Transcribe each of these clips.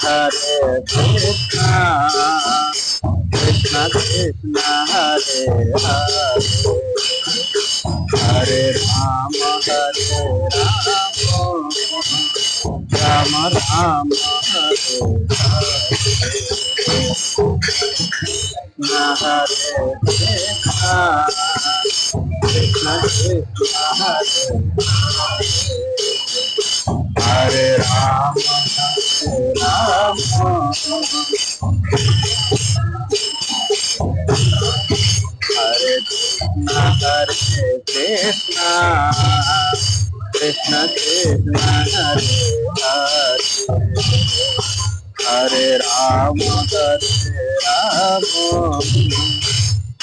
Hare Krishna, Krishna Krishna, Hare Hare, Hare Rama,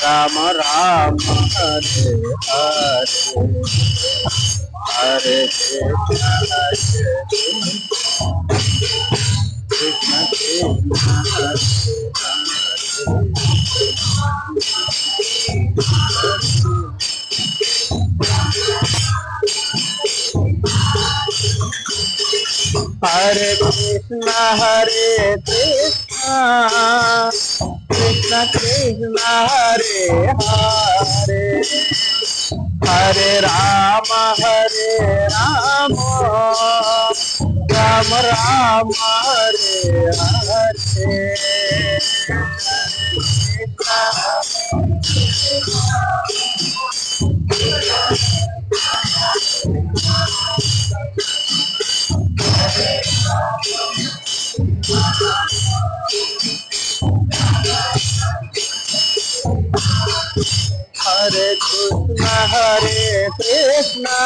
Rama Rama, Hare Hare, Hare Krishna, Krishna Krishna, Hare Rama, Rama, Hare Krishna, Krishna Krishna, Hare Hare, Hare Rama, Rama Rama, Hare Hare, Hare Krishna, Krishna Krishna, Hare Hare Krishna,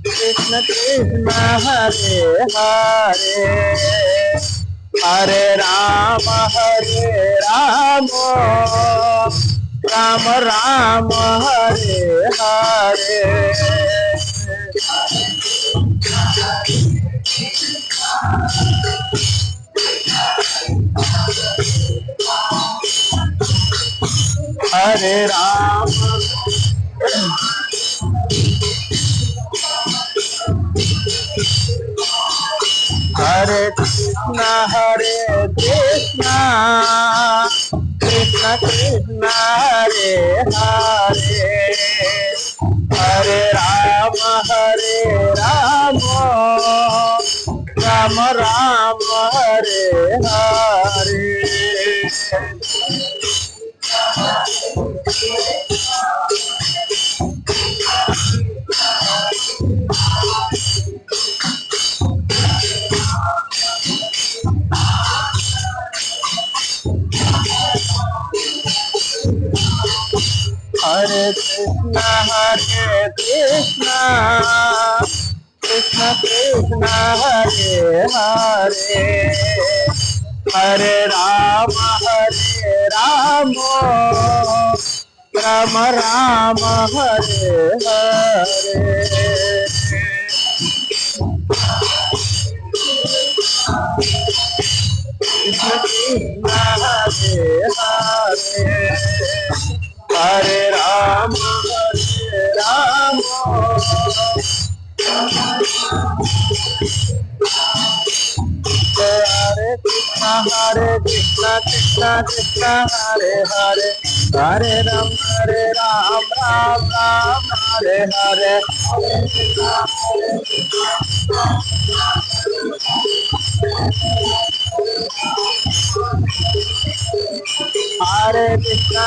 Krishna Krishna, Hare Hare, Hare Rama, Rama Rama, Hare Hare, Hare Krishna, Krishna Krishna, Hare Hare, Hare Rama, Rama Rama, Hare Hare, Hare Rama, Hare Krishna, Krishna Krishna, Hare Hare, Hare Rama, Rama Rama, Hare Hare, Hare Krishna, Krishna Krishna, Hare Hare, Hare Rama, Rama Rama, Hare Hare, Krishna Krishna, Hare Hare, Hare Rama, Hare Krishna, Krishna Krishna, Hare Hare, Hare Rama, Ram, Hare Hare, Hare Krishna,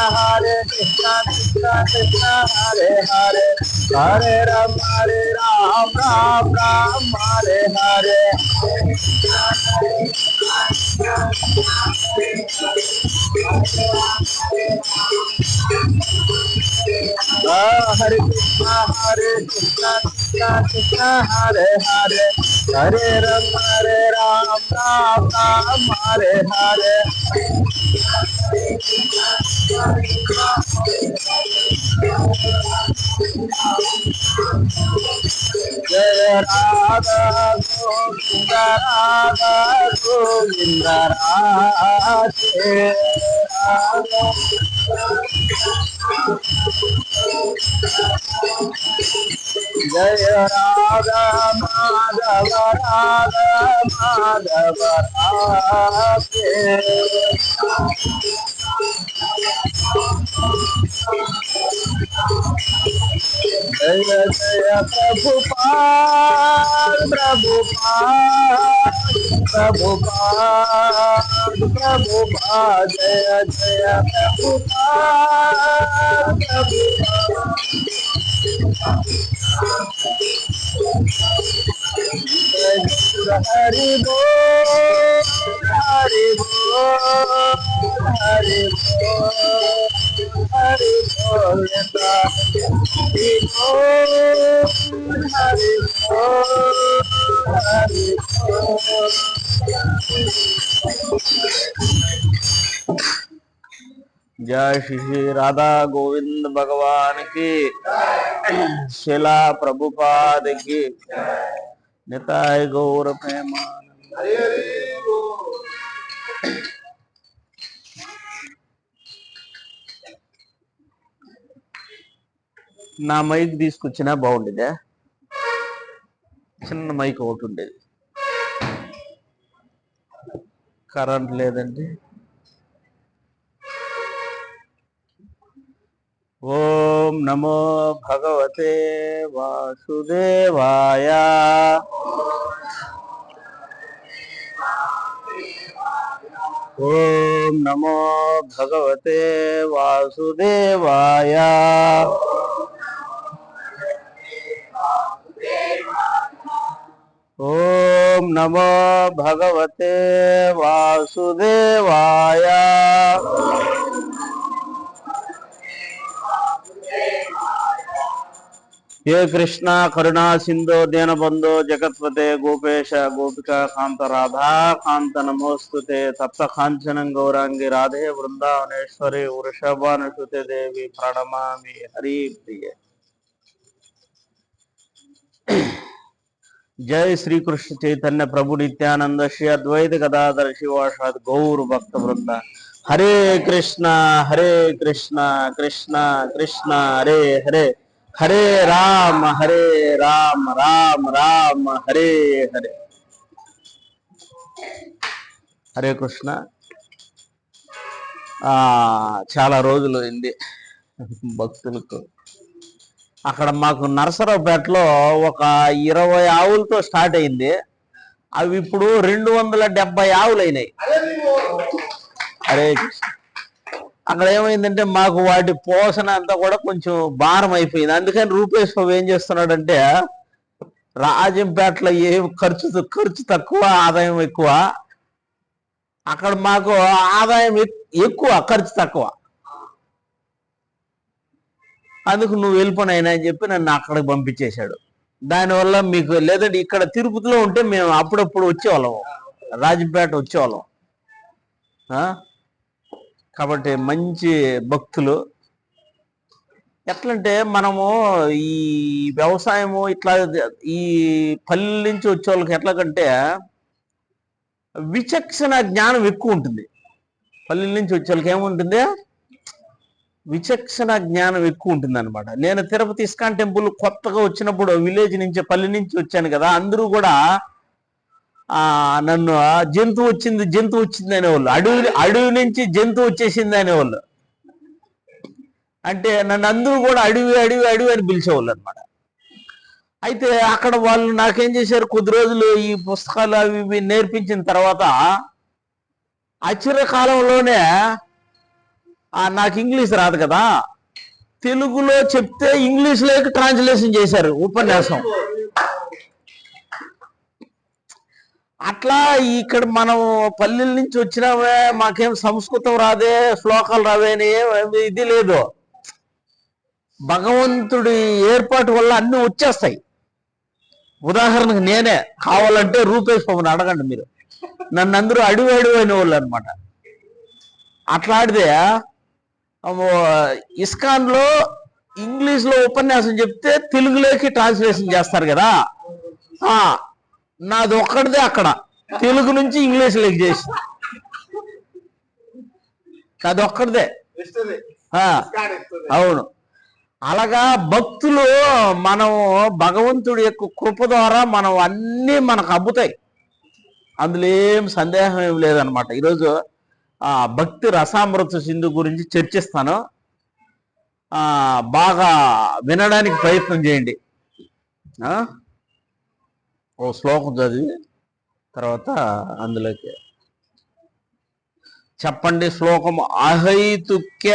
Krishna Krishna, Hare Hare, Hare Rama, Ram, Hare Hare, Hare Krishna, Krishna Krishna, Hare Hare, Hare Rama, Ram, Hare Hare, Radha Govinda Radha Govinda Radhe Radha జయ రాధా మాధవ రాధా మాధవ రాధే జయ జయ ప్రభుపాద ప్రభుపాద ప్రభుపాద ప్రభుపాద జయ జయ ప్రభుపాద హరి బోల్ హరి బోల్ హరి బోల్ హరి బోల్ హరి బోల్ హరి బోల్ హరి బోల్ जय श्री राधा गोविंद भगवान की शिला प्रभुपाद की निताय गौर प्रेमानंद నా mic తీసుకొచ్చినా బాగుండేదే చిన్న mic ఒకటి ఉండేది current లేదండి ఓం నమో భగవతే వాసుదేవాయ ఓం నమో భగవతే వాసుదేవాయ ఓం నమో భగవతే వాసుదేవాయ हे कृष्णा करुणा सिंधु दीनबंधु जगत्पते गोपेश गोपिका कांत राधा कांत नमोस्तुते तप्त कांचन गौरांगी राधे वृंदावनेश्वरी वृषभानुसुते देवी प्रणमामि हरि प्रिय जय श्री कृष्ण चैतन्य प्रभु नित्यानंद श्री अद्वैत गदाधर शिवासाद गौर भक्त वृंदा हरे कृष्णा कृष्णा कृष्णा हरे हरे हरे राम राम राम हरे हरे हरे कृष्ण చాలా రోజులు అయింది భక్తులకు అక్కడ మాకు నరసరావుపేటలో ఒక 20 ఆవులతో స్టార్ట్ అయింది అవి ఇప్పుడు 270 ఆవులు అయినాయి హరే కృష్ణ అక్కడ ఏమైందంటే మాకు వాటి పోషణ అంతా కూడా కొంచెం భారం అయిపోయింది అందుకని రూపేష్ బాబు ఏం చేస్తున్నాడంటే రాజంపేటలో ఏం ఖర్చు తక్కువ ఆదాయం ఎక్కువ అక్కడ మాకు ఆదాయం ఎక్కువ ఖర్చు తక్కువ అందుకు నువ్వు వెళ్ళిపోయినా అని చెప్పి నన్ను అక్కడికి పంపించేశాడు దానివల్ల మీకు లేదంటే ఇక్కడ తిరుపతిలో ఉంటే మేము అప్పుడప్పుడు వచ్చేవాళ్ళం రాజంపేట వచ్చేవాళ్ళం కాబట్టి మంచి భక్తులు ఎట్లంటే మనము ఈ వ్యవసాయము ఇట్లా ఈ పల్లెల నుంచి వచ్చే వాళ్ళకి ఎట్లాగంటే విచక్షణ జ్ఞానం ఎక్కువ ఉంటుంది పల్లెల నుంచి వచ్చే వాళ్ళకి ఏముంటుంది విచక్షణ జ్ఞానం ఎక్కువ ఉంటుంది అనమాట నేను తిరుపతి ఇస్కాన్ టెంపుల్ కొత్తగా వచ్చినప్పుడు విలేజ్ నుంచి పల్లె నుంచి వచ్చాను కదా అందరూ కూడా నన్ను జంతువు వచ్చింది అనేవాళ్ళు అడవి నుంచి జంతువు వచ్చేసింది అనేవాళ్ళు అంటే నన్ను అందరూ కూడా అడవి అని పిలిచేవాళ్ళు అనమాట అయితే అక్కడ వాళ్ళు నాకేం చేశారు కొద్ది రోజులు ఈ పుస్తకాలు అవి ఇవి నేర్పించిన తర్వాత ఆశ్చర్యకాలంలోనే నాకు ఇంగ్లీష్ రాదు కదా తెలుగులో చెప్తే ఇంగ్లీష్లోకి ట్రాన్స్లేషన్ చేశారు ఉపన్యాసం అట్లా ఇక్కడ మనం పల్లెల నుంచి వచ్చినామే మాకేం సంస్కృతం రాదే శ్లోకాలు రావే అని ఇది లేదు భగవంతుడి ఏర్పాటు వల్ల అన్ని వచ్చేస్తాయి ఉదాహరణకు నేనే కావాలంటే రూపేష్ బాబుని అడగండి మీరు నన్ను అందరూ అడివి అనే వాళ్ళు అనమాట అట్లాడితే ఇస్కాన్లో ఇంగ్లీష్లో ఉపన్యాసం చెప్తే తెలుగులోకి ట్రాన్స్లేషన్ చేస్తారు కదా నాది ఒక్కడిదే అక్కడ తెలుగు నుంచి ఇంగ్లీష్ లెక్ చేసి అది ఒక్కడిదే. అవును. అలాగా భక్తులు మనం భగవంతుడి యొక్క కృప ద్వారా మనం అన్నీ మనకు అబ్బుతాయి, అందులో ఏం సందేహం ఏం లేదనమాట. ఈరోజు భక్తి రసామృత సింధు గురించి చర్చిస్తాను. బాగా వినడానికి ప్రయత్నం చేయండి. ఓ శ్లోకం చదివి తర్వాత అందులోకి చెప్పండి. శ్లోకం. అహైతుక్య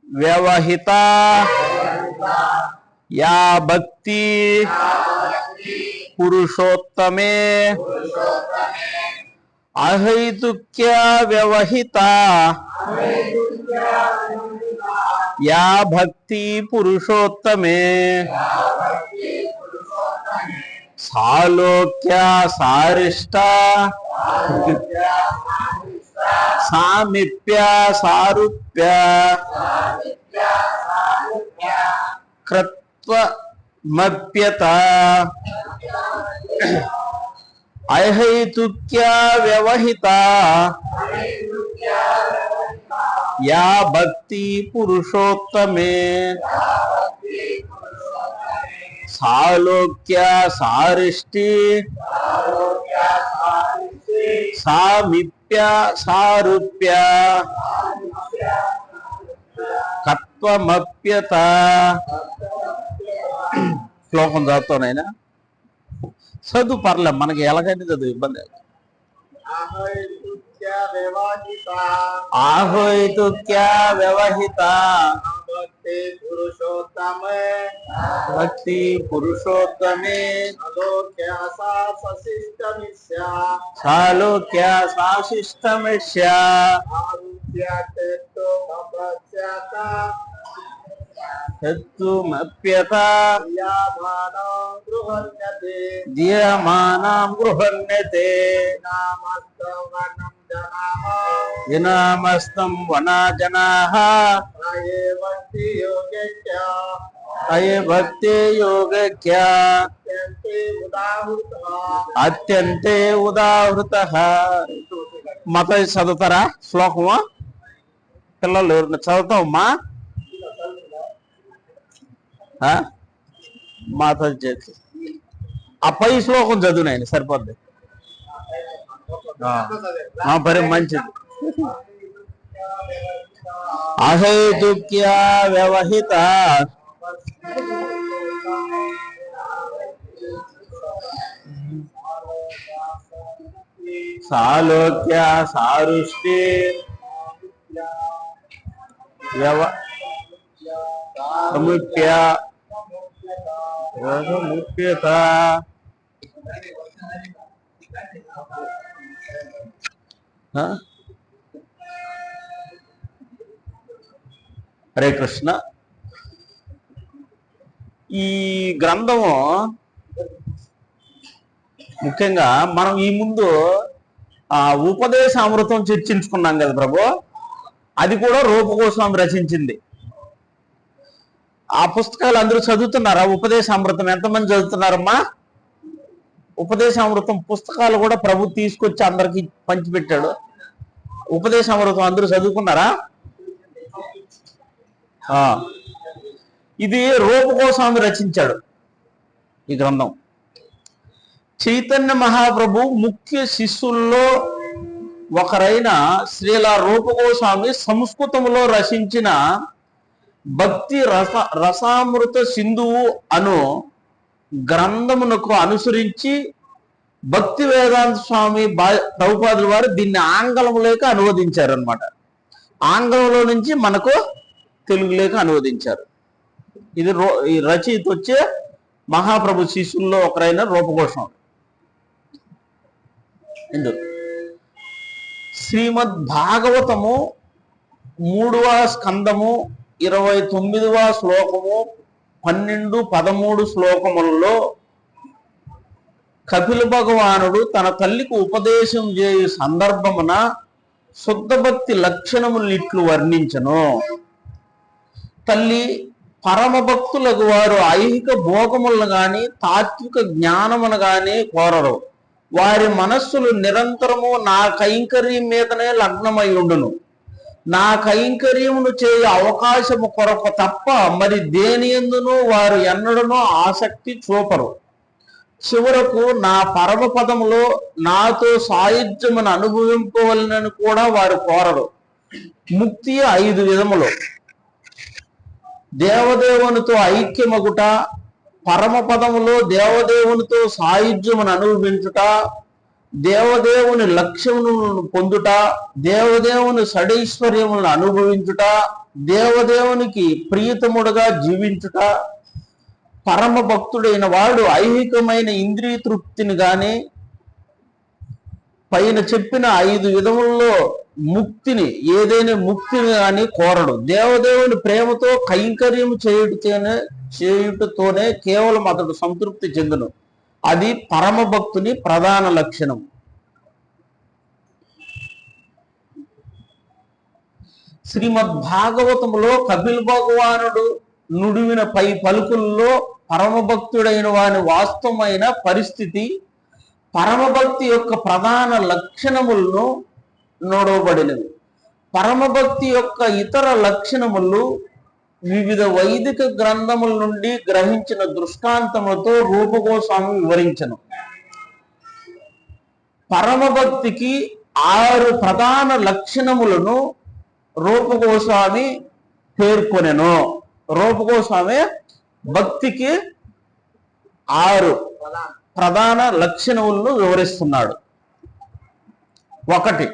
వ్యవహిత యా భక్తి పురుషోత్తమే. అహైతుక్య వ్యవహిత యా భక్తి పురుషోత్తమే. సాలోక్య సారిష్ట సామిప్య సారూప్య కృత్వమప్యత. అహైతుక్య వ్యవహిత యా భక్తి పురుషోత్తమే. సాలోక్య సారిష్టి సామిప్య సారూప్య కత్వమప్యత. శ్లోకం చదువుతానైనా చదువు పర్లే, మనకి ఎలాగైనా చదువు ఇబ్బంది. ఆహోయితుక్య వ్యవహిత భక్తి పురుషోత్తమే. సాలోక్య సాశిష్టమిష్య హేతుమప్యత దియమానం గృహణ్యతే. వినామస్తం వనా జనాః అయే భక్తి యోగక్య అత్యంతే ఉదాహృతః. మత చదువుతారా శ్లోకము? పిల్లలు చదువుతావమ్మా? మాత చేతి ఆ పై శ్లోకం చదువు నాయన సరిపోద్ది. పరి మంచిది. అహేతుక్య వ్యవహిత సాలోక్య సారుష్టి సముప్య ముప్యత. హరే కృష్ణ. ఈ గ్రంథము ముఖ్యంగా మనం ఈ ముందు ఉపదేశ అమృతం చర్చించుకున్నాం కదా ప్రభు, అది కూడా రూపగోస్వామి రచించింది. ఆ పుస్తకాలు అందరూ చదువుతున్నారా? ఉపదేశ అమృతం ఎంతమంది చదువుతున్నారమ్మా? ఉపదేశ అమృతం పుస్తకాలు కూడా ప్రభు తీసుకొచ్చి అందరికి పంచిపెట్టాడు. ఉపదేశ అమృతం అందరూ చదువుకున్నారా? ఇది రూపగోస్వామి రచించాడు ఈ గ్రంథం. చైతన్య మహాప్రభు ముఖ్య శిష్యుల్లో ఒకరైన శ్రీల రూపగోస్వామి సంస్కృతంలో రచించిన భక్తి రసామృత సింధువు అను గ్రంథమునకు అనుసరించి భక్తి వేదాంత స్వామి ప్రభుపాదుల వారు దీన్ని ఆంగ్లంలోకి అనువదించారు అన్నమాట. ఆంగ్లంలో నుంచి మనకు తెలుగులోకి అనువదించారు. ఇది ఈ రచయిత వచ్చే మహాప్రభు శిష్యుల్లో ఒకరైన రూపగోస్వామి. శ్రీమద్ భాగవతము 3వ స్కందము 29వ శ్లోకము 12, 13 శ్లోకములలో కపిల భగవానుడు తన తల్లికి ఉపదేశం చేయు సందర్భమున శుద్ధ భక్తి లక్షణములు ఇట్లు వర్ణించను. తల్లి, పరమ భక్తులకు వారు ఐహిక భోగములను గాని తాత్విక జ్ఞానమును గాని కోరరు. వారి మనస్సులు నిరంతరము నా కైంకర్యం మీదనే లగ్నమై ఉండును. నా కైంకర్యమును చేయ అవకాశము కొరకు తప్ప మరి దేని యందును వారు ఎన్నడనూ ఆసక్తి చూపరు. చివరకు నా పరమ పదములో నాతో సాయుధ్యమును అనుభవింపవలనని కూడా వారు కోరరు. ముక్తి 5 విధములు: దేవదేవునితో ఐక్యమగుట, పరమ పదములో దేవదేవునితో సాయుధ్యమును అనుభవించుట, దేవదేవుని లక్ష్యములను పొందుట, దేవదేవుని షడైశ్వర్యములను అనుభవించుట, దేవదేవునికి ప్రియతముడుగా జీవించుట. పరమ భక్తుడైన వాడు ఐహికమైన ఇంద్రియ తృప్తిని గాని పైన చెప్పిన 5 విధముల్లో ముక్తిని ఏదైనా ముక్తిని కానీ కోరడు. దేవదేవుని ప్రేమతో కైంకర్యము చేయుటతోనే కేవలం అతడు సంతృప్తి చెందును. అది పరమ భక్తుని ప్రధాన లక్షణం. శ్రీమద్ భాగవతములో కపిల్ భగవానుడు నుడివిన పై పలుకుల్లో పరమభక్తుడైన వాని వాస్తవమైన పరిస్థితి, పరమభక్తి యొక్క ప్రధాన లక్షణములను నోడవబడినవి. పరమభక్తి యొక్క ఇతర లక్షణములు వివిధ వైదిక గ్రంథముల నుండి గ్రహించిన దృష్టాంతములతో రూపగోస్వామి వివరించను. పరమభక్తికి 6 ప్రధాన లక్షణములను రూపగోస్వామి పేర్కొనెను. రూపగోస్వామి భక్తికి 6 ప్రధాన లక్షణములను వివరిస్తున్నాడు. 1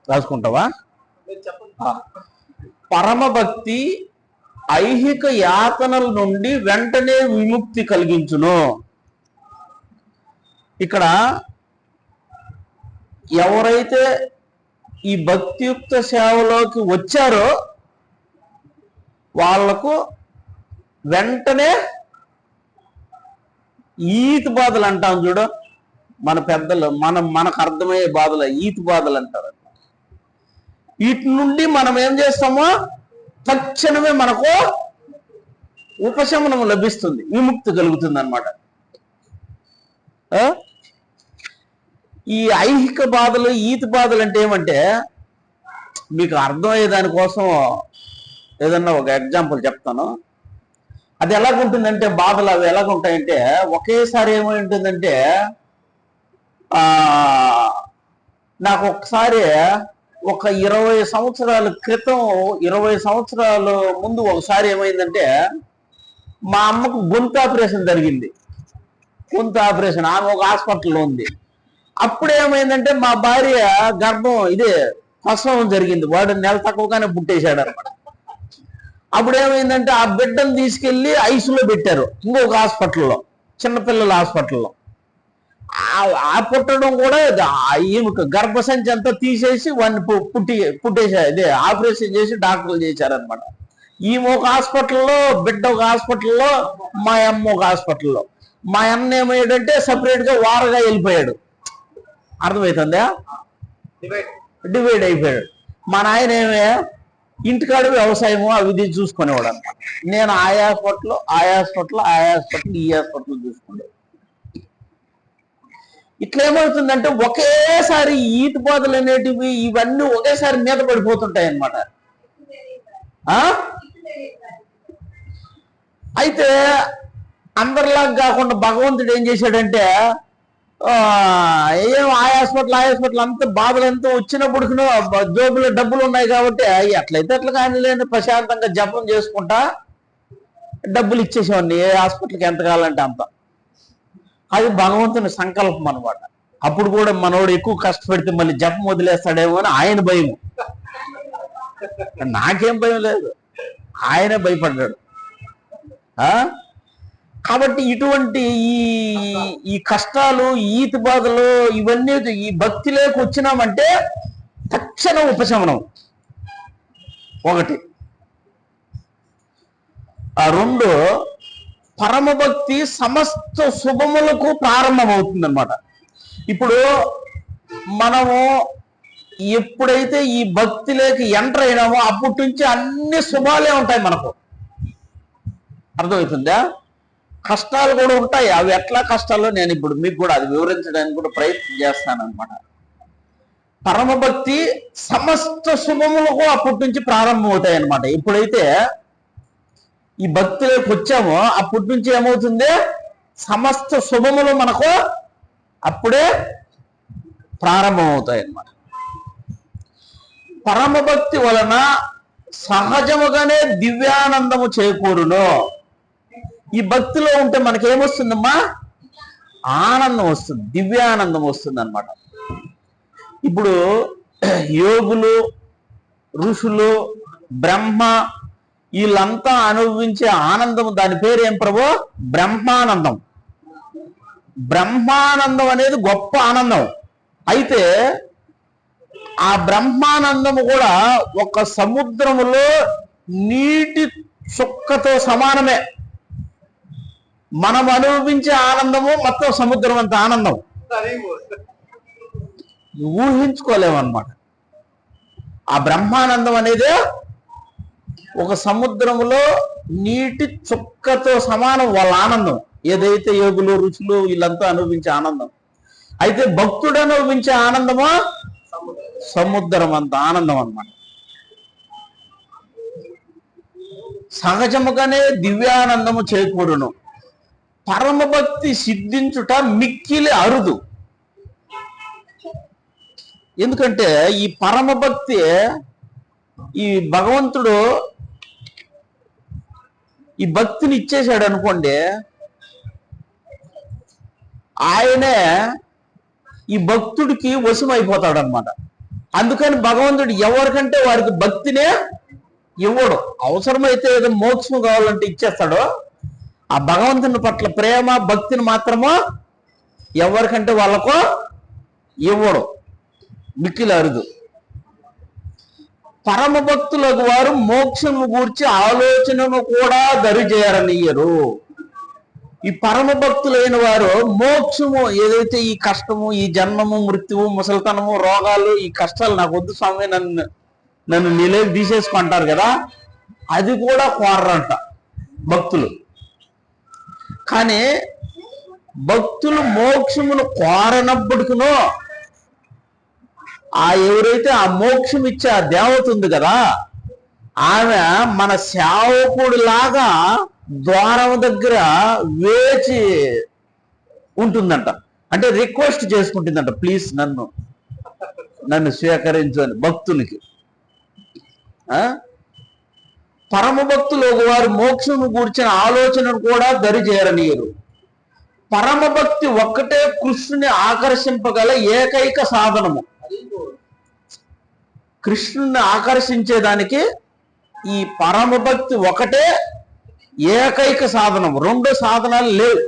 రాసుకుంటావా? పరమభక్తి ఐహిక యాతనల నుండి వెంటనే విముక్తి కలిగించును. ఇక్కడ ఎవరైతే ఈ భక్తియుక్త సేవలోకి వచ్చారో వాళ్లకు వెంటనే ఈతి బాధలు అంటాం చూడు, మన పెద్దలు మనకు అర్థమయ్యే బాధలు ఈతి బాధలు అంటారు. వీటి నుండి మనం ఏం చేస్తామో తక్షణమే మనకు ఉపశమనం లభిస్తుంది, విముక్తి కలుగుతుంది అన్నమాట. ఈ ఐహిక బాధలు ఈతి బాధలు అంటే ఏమంటే మీకు అర్థమయ్యే దానికోసం ఏదన్నా ఒక ఎగ్జాంపుల్ చెప్తాను. అది ఎలాగుంటుందంటే బాధలు అవి ఎలాగుంటాయంటే ఒకేసారి ఏమైంటుందంటే నాకు ఒకసారి ఒక 20 సంవత్సరాల క్రితం 20 సంవత్సరాల ముందు ఒకసారి ఏమైందంటే మా అమ్మకు గొంతు ఆపరేషన్ జరిగింది. గొంతు ఆపరేషన్, ఆమె ఒక హాస్పిటల్లో ఉంది. అప్పుడు ఏమైందంటే మా భార్య గర్భం ప్రసవం జరిగింది. వాడు నెల తక్కువగానే పుట్టేశాడు అనమాట. అప్పుడు ఏమైందంటే ఆ బిడ్డను తీసుకెళ్లి ఐసులో పెట్టారు ఇంకొక హాస్పిటల్లో, చిన్నపిల్లల హాస్పిటల్లో. ఆ పుట్టడం కూడా ఈమెకు గర్భసంచి అంతా తీసేసి వాడిని పుట్టేసారు. ఆపరేషన్ చేసి డాక్టర్లు చేశారనమాట. ఈమె ఒక హాస్పిటల్లో, బిడ్డ ఒక హాస్పిటల్లో, మా అమ్మ ఒక హాస్పిటల్లో. మా అన్న ఏమయ్యాడంటే సపరేట్ గా వారగా వెళ్ళిపోయాడు. అర్థమవుతుందా? డివైడ్ అయిపోయాడు. మా నాయన ఏమే ఇంటికాడ వ్యవసాయము అవి చూసుకునేవాడు అనమాట. నేను ఆ హాస్పిటల్ ఈ హాస్పిటల్ చూసుకునేవాడు. ఇట్లా ఏమవుతుందంటే ఒకేసారి ఈతి బాధలు అనేటివి ఇవన్నీ ఒకేసారి మీద పడిపోతుంటాయి అన్నమాట. అయితే అందరిలాగా కాకుండా భగవంతుడు ఏం చేశాడంటే ఏం ఆ హాస్పిటల్ అంత బాధలు ఎంతో వచ్చినప్పుడు జోబులో డబ్బులు ఉన్నాయి కాబట్టి ఎట్లయితే అట్లా కానీ ప్రశాంతంగా జపం చేసుకుంటా డబ్బులు ఇచ్చేసేవాడిని. ఏ హాస్పిటల్కి ఎంత కావాలంటే అంత. అది భగవంతుని సంకల్పం అనమాట. అప్పుడు కూడా మనోడు ఎక్కువ కష్టపెడితే మళ్ళీ జపం వదిలేస్తాడేమో అని ఆయన భయం. నాకేం భయం లేదు, ఆయనే భయపడ్డాడు. కాబట్టి ఇటువంటి ఈ కష్టాలు, ఈతి బాధలు ఇవన్నీ ఈ భక్తిలోకి వచ్చినామంటే తక్షణ ఉపశమనం. 1. 2 పరమభక్తి సమస్త శుభములకు ప్రారంభమవుతుంది అనమాట. ఇప్పుడు మనము ఎప్పుడైతే ఈ భక్తిలోకి ఎంటర్ అయినామో అప్పటి నుంచి అన్ని శుభాలే ఉంటాయి మనకు. అర్థమవుతుందా? కష్టాలు కూడా ఉంటాయి. అవి ఎట్లా కష్టాల్లో నేను ఇప్పుడు మీకు కూడా అది వివరించడానికి కూడా ప్రయత్నం చేస్తాను అనమాట. పరమభక్తి సమస్త శుభములకు అప్పటి నుంచి ప్రారంభం అవుతాయి అనమాట. ఎప్పుడైతే ఈ భక్తిలోకి వచ్చామో అప్పటి నుంచి ఏమవుతుంది, సమస్త శుభములు మనకు అప్పుడే ప్రారంభం అవుతాయి అన్నమాట. పరమభక్తి వలన సహజముగానే దివ్యానందము చేకూరును. ఈ భక్తిలో ఉంటే మనకేమొస్తుందమ్మా? ఆనందం వస్తుంది, దివ్యానందం వస్తుంది అనమాట. ఇప్పుడు యోగులు, ఋషులు, బ్రహ్మ వీళ్ళంతా అనుభవించే ఆనందం, దాని పేరు ఏం ప్రభు? బ్రహ్మానందం. బ్రహ్మానందం అనేది గొప్ప ఆనందం. అయితే ఆ బ్రహ్మానందము కూడా ఒక సముద్రములో నీటి చుక్కతో సమానమే. మనం అనుభవించే ఆనందము మొత్తం సముద్రం అంత ఆనందం ఊహించుకోలేమన్నమాట. ఆ బ్రహ్మానందం అనేది ఒక సముద్రములో నీటి చుక్కతో సమానం వాళ్ళ ఆనందం, ఏదైతే యోగులు, రుచులు వీళ్ళంతా అనుభవించే ఆనందం. అయితే భక్తుడు అనుభవించే ఆనందమా సముద్రం అంత ఆనందం అన్నమాట. సహజముగానే దివ్యానందము చేకూరును. పరమభక్తి సిద్ధించుట మిక్కిలి అరుదు. ఎందుకంటే ఈ పరమభక్తి, ఈ భగవంతుడు ఈ భక్తిని ఇచ్చేశాడు అనుకోండి, ఆయనే ఈ భక్తుడికి వశమైపోతాడు అనమాట. అందుకని భగవంతుడు ఎవరికంటే వారికి భక్తినే ఇవ్వడు. అవసరమైతే ఏదో మోక్షం కావాలంటే ఇచ్చేస్తాడు. ఆ భగవంతుని పట్ల ప్రేమ, భక్తిని మాత్రము ఎవరికంటే వాళ్ళకు ఇవ్వడు, మిక్కిలి అరుదు. పరమ భక్తులకు వారు మోక్షము గూర్చి ఆలోచనను కూడా దరిచేయరనియ్యరు. ఈ పరమ భక్తులైన వారు మోక్షము, ఏదైతే ఈ కష్టము, ఈ జన్మము, మృత్యువు, ముసలితనము, రోగాలు, ఈ కష్టాలు నాకు వద్దు స్వామి, నన్ను నిలేకి తీసేసుకుంటారు కదా, అది కూడా కోరరంట భక్తులు. కానీ భక్తులు మోక్షమును కోరనప్పటికునో ఎవరైతే ఆ మోక్షం ఇచ్చే ఆ దేవత ఉంది కదా, ఆమె మన సేవకుడి లాగా ద్వారం దగ్గర వేచి ఉంటుందంట. అంటే రిక్వెస్ట్ చేసుకుంటుందంట, ప్లీజ్ నన్ను స్వీకరించు అని భక్తులకి. పరమ భక్తులు వారు మోక్షము గూర్చిన ఆలోచనను కూడా దరిచేయరనీయరు. పరమ భక్తి ఒక్కటే కృష్ణుని ఆకర్షింపగల ఏకైక సాధనము. కృష్ణుని ఆకర్షించేదానికి ఈ పరమ భక్తి ఒకటే ఏకైక సాధనం, రెండు సాధనాలు లేవు.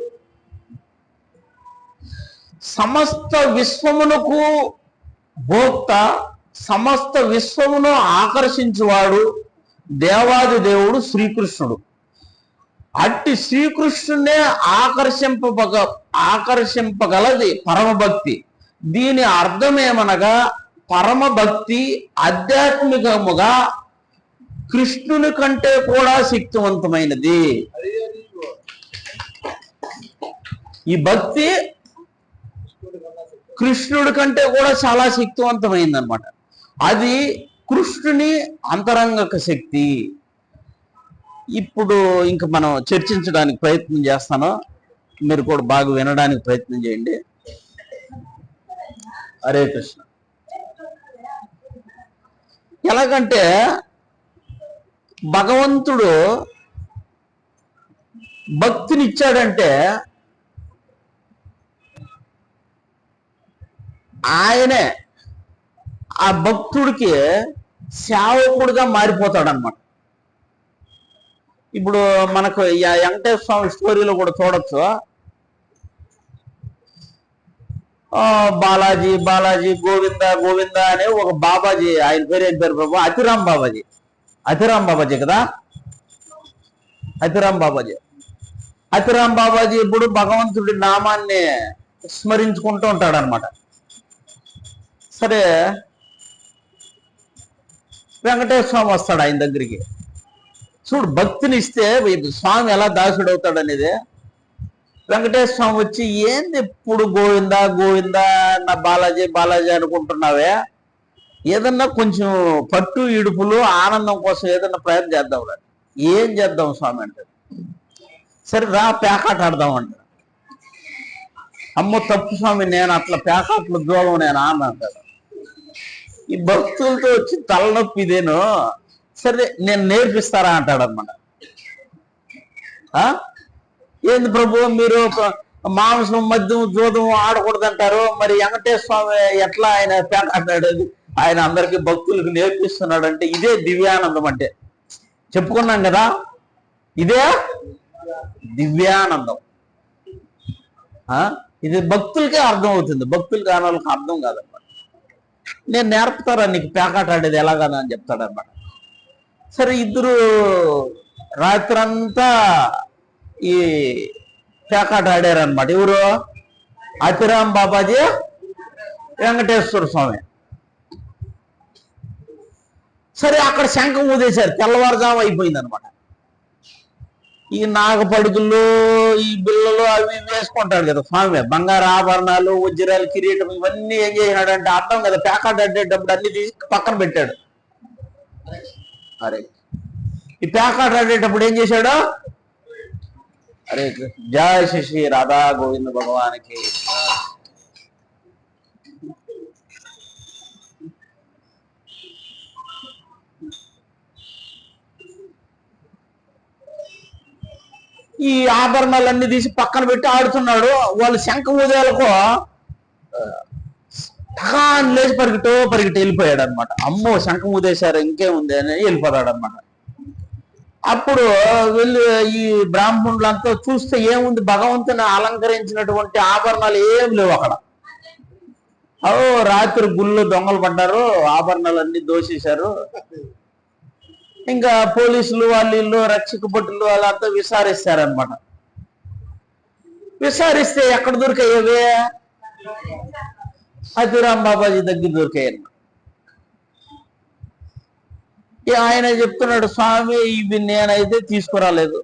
సమస్త విశ్వమునకు భోక్త, సమస్త విశ్వమును ఆకర్షించువాడు దేవాది దేవుడు శ్రీకృష్ణుడు. అట్టి శ్రీకృష్ణునే ఆకర్షింపగలది పరమభక్తి. దీని అర్థమేమనగా పరమభక్తి ఆధ్యాత్మికముగా కృష్ణుని కంటే కూడా శక్తివంతమైనది. ఈ భక్తి కృష్ణుడి కంటే కూడా చాలా శక్తివంతమైంది అనమాట. అది కృష్ణుని అంతరంగక శక్తి. ఇప్పుడు ఇంక మనం చర్చించడానికి ప్రయత్నం చేస్తాను, మీరు కూడా బాగా వినడానికి ప్రయత్నం చేయండి. హరే కృష్ణ. ఎలాగంటే భగవంతుడు భక్తిని ఇచ్చాడంటే ఆయనే ఆ భక్తుడికి సేవకుడిగా మారిపోతాడు అనమాట. ఇప్పుడు మనకు వెంకటేశ్వర స్వామి స్టోరీలో కూడా చూడొచ్చు. బాలాజీ బాలాజీ గోవింద గోవింద అనే ఒక బాబాజీ, ఆయన పేరు ఏం పేరు ప్రభు? అతిరామ్ బాబాజీ. అతిరామ్ బాబాజీ కదా, అతిరామ్ బాబాజీ. అతిరామ్ బాబాజీ ఇప్పుడు భగవంతుడి నామాన్ని స్మరించుకుంటూ ఉంటాడు అనమాట. సరే, వెంకటేశ్వర స్వామి వస్తాడు ఆయన దగ్గరికి. చూడు భక్తిని ఇస్తే స్వామి ఎలా దాసుడవుతాడు అనేది. వెంకటేశ్వర స్వామి వచ్చి ఏంది ఎప్పుడు గోవిందా గోవిందా నా బాలాజీ బాలాజీ అనుకుంటున్నావే, ఏదన్నా కొంచెం పట్టు ఇడుపులు ఆనందం కోసం ఏదన్నా ప్రయత్నం చేద్దాం. ఏం చేద్దాం స్వామి అంటే, సరే రా పేకాట ఆడదాం అంటాడు. అమ్మో తప్పు స్వామి, నేను అట్లా పేకాట్లు దూరం నేను అంటాడు. ఈ భక్తులతో వచ్చి తలనొప్పి ఇదేను, సరే నేను నేర్పిస్తారా అంటాడు అనమాట. ఏంది ప్రభు మీరు మాంసం మద్యం జూదం ఆడకూడదంటారు, మరి వెంకటేశ్వర స్వామి ఎట్లా ఆయన పేకాటాడు, ఆయన అందరికీ భక్తులకు నేర్పిస్తున్నాడు అంటే ఇదే దివ్యానందం అంటే. చెప్పుకున్నాం కదా, ఇదే దివ్యానందం. ఇది భక్తులకే అర్థం అవుతుంది, భక్తులు కాని వాళ్ళకి అర్థం కాదన్నమాట. నేను నేర్పుతారా నీకు పేకాట ఆడేది ఎలాగని అని చెప్తాడన్నమాట. సరే ఇద్దరు రాత్రంతా ఈ పేకాట ఆడారనమాట. ఎవరు? అతిరాం బాబాజీ, వెంకటేశ్వర స్వామి. సరే అక్కడ శంఖం ఊదేశారు, తెల్లవారుజాము అయిపోయింది అనమాట. ఈ నాగపడుగులు ఈ బిల్లలు అవి వేసుకుంటాడు కదా స్వామి, బంగారు ఆభరణాలు వజ్రాలు కిరీటం ఇవన్నీ ఏం చేసినాడంటే అర్థం కదా, పేకాట ఆడేటప్పుడు అన్ని తీసి పక్కన పెట్టాడు. అరే ఈ పేకాట ఆడేటప్పుడు ఏం చేశాడు, అరే జయ శ్రీ రాధా గోవింద భగవానికి. ఈ ఆభరణాలన్నీ తీసి పక్కన పెట్టి ఆడుతున్నాడు. వాళ్ళు శంఖ ఉదయాలకు లేచి పరిగెట్టి వెళ్ళిపోయాడు అనమాట. అమ్మో శంఖం ఊదేశారు ఇంకేముంది అని వెళ్ళిపోతాడు అనమాట. అప్పుడు వెళ్ళి ఈ బ్రాహ్మణులంతా చూస్తే ఏముంది, భగవంతుని అలంకరించినటువంటి ఆభరణాలు ఏం లేవు అక్కడ. రాత్రి గుళ్ళు దొంగలు పడ్డారు, ఆభరణాలన్నీ దోషేశారు. ఇంకా పోలీసులు వాళ్ళు రక్షక భటులు వాళ్ళంతా విచారిస్తారనమాట. విచారిస్తే ఎక్కడ దొరికాయేవే, అతిరాం బాబాజీ దగ్గర దొరికాయన్న. ఆయన చెప్తున్నాడు, స్వామి ఇవి నేనైతే తీసుకురాలేదు,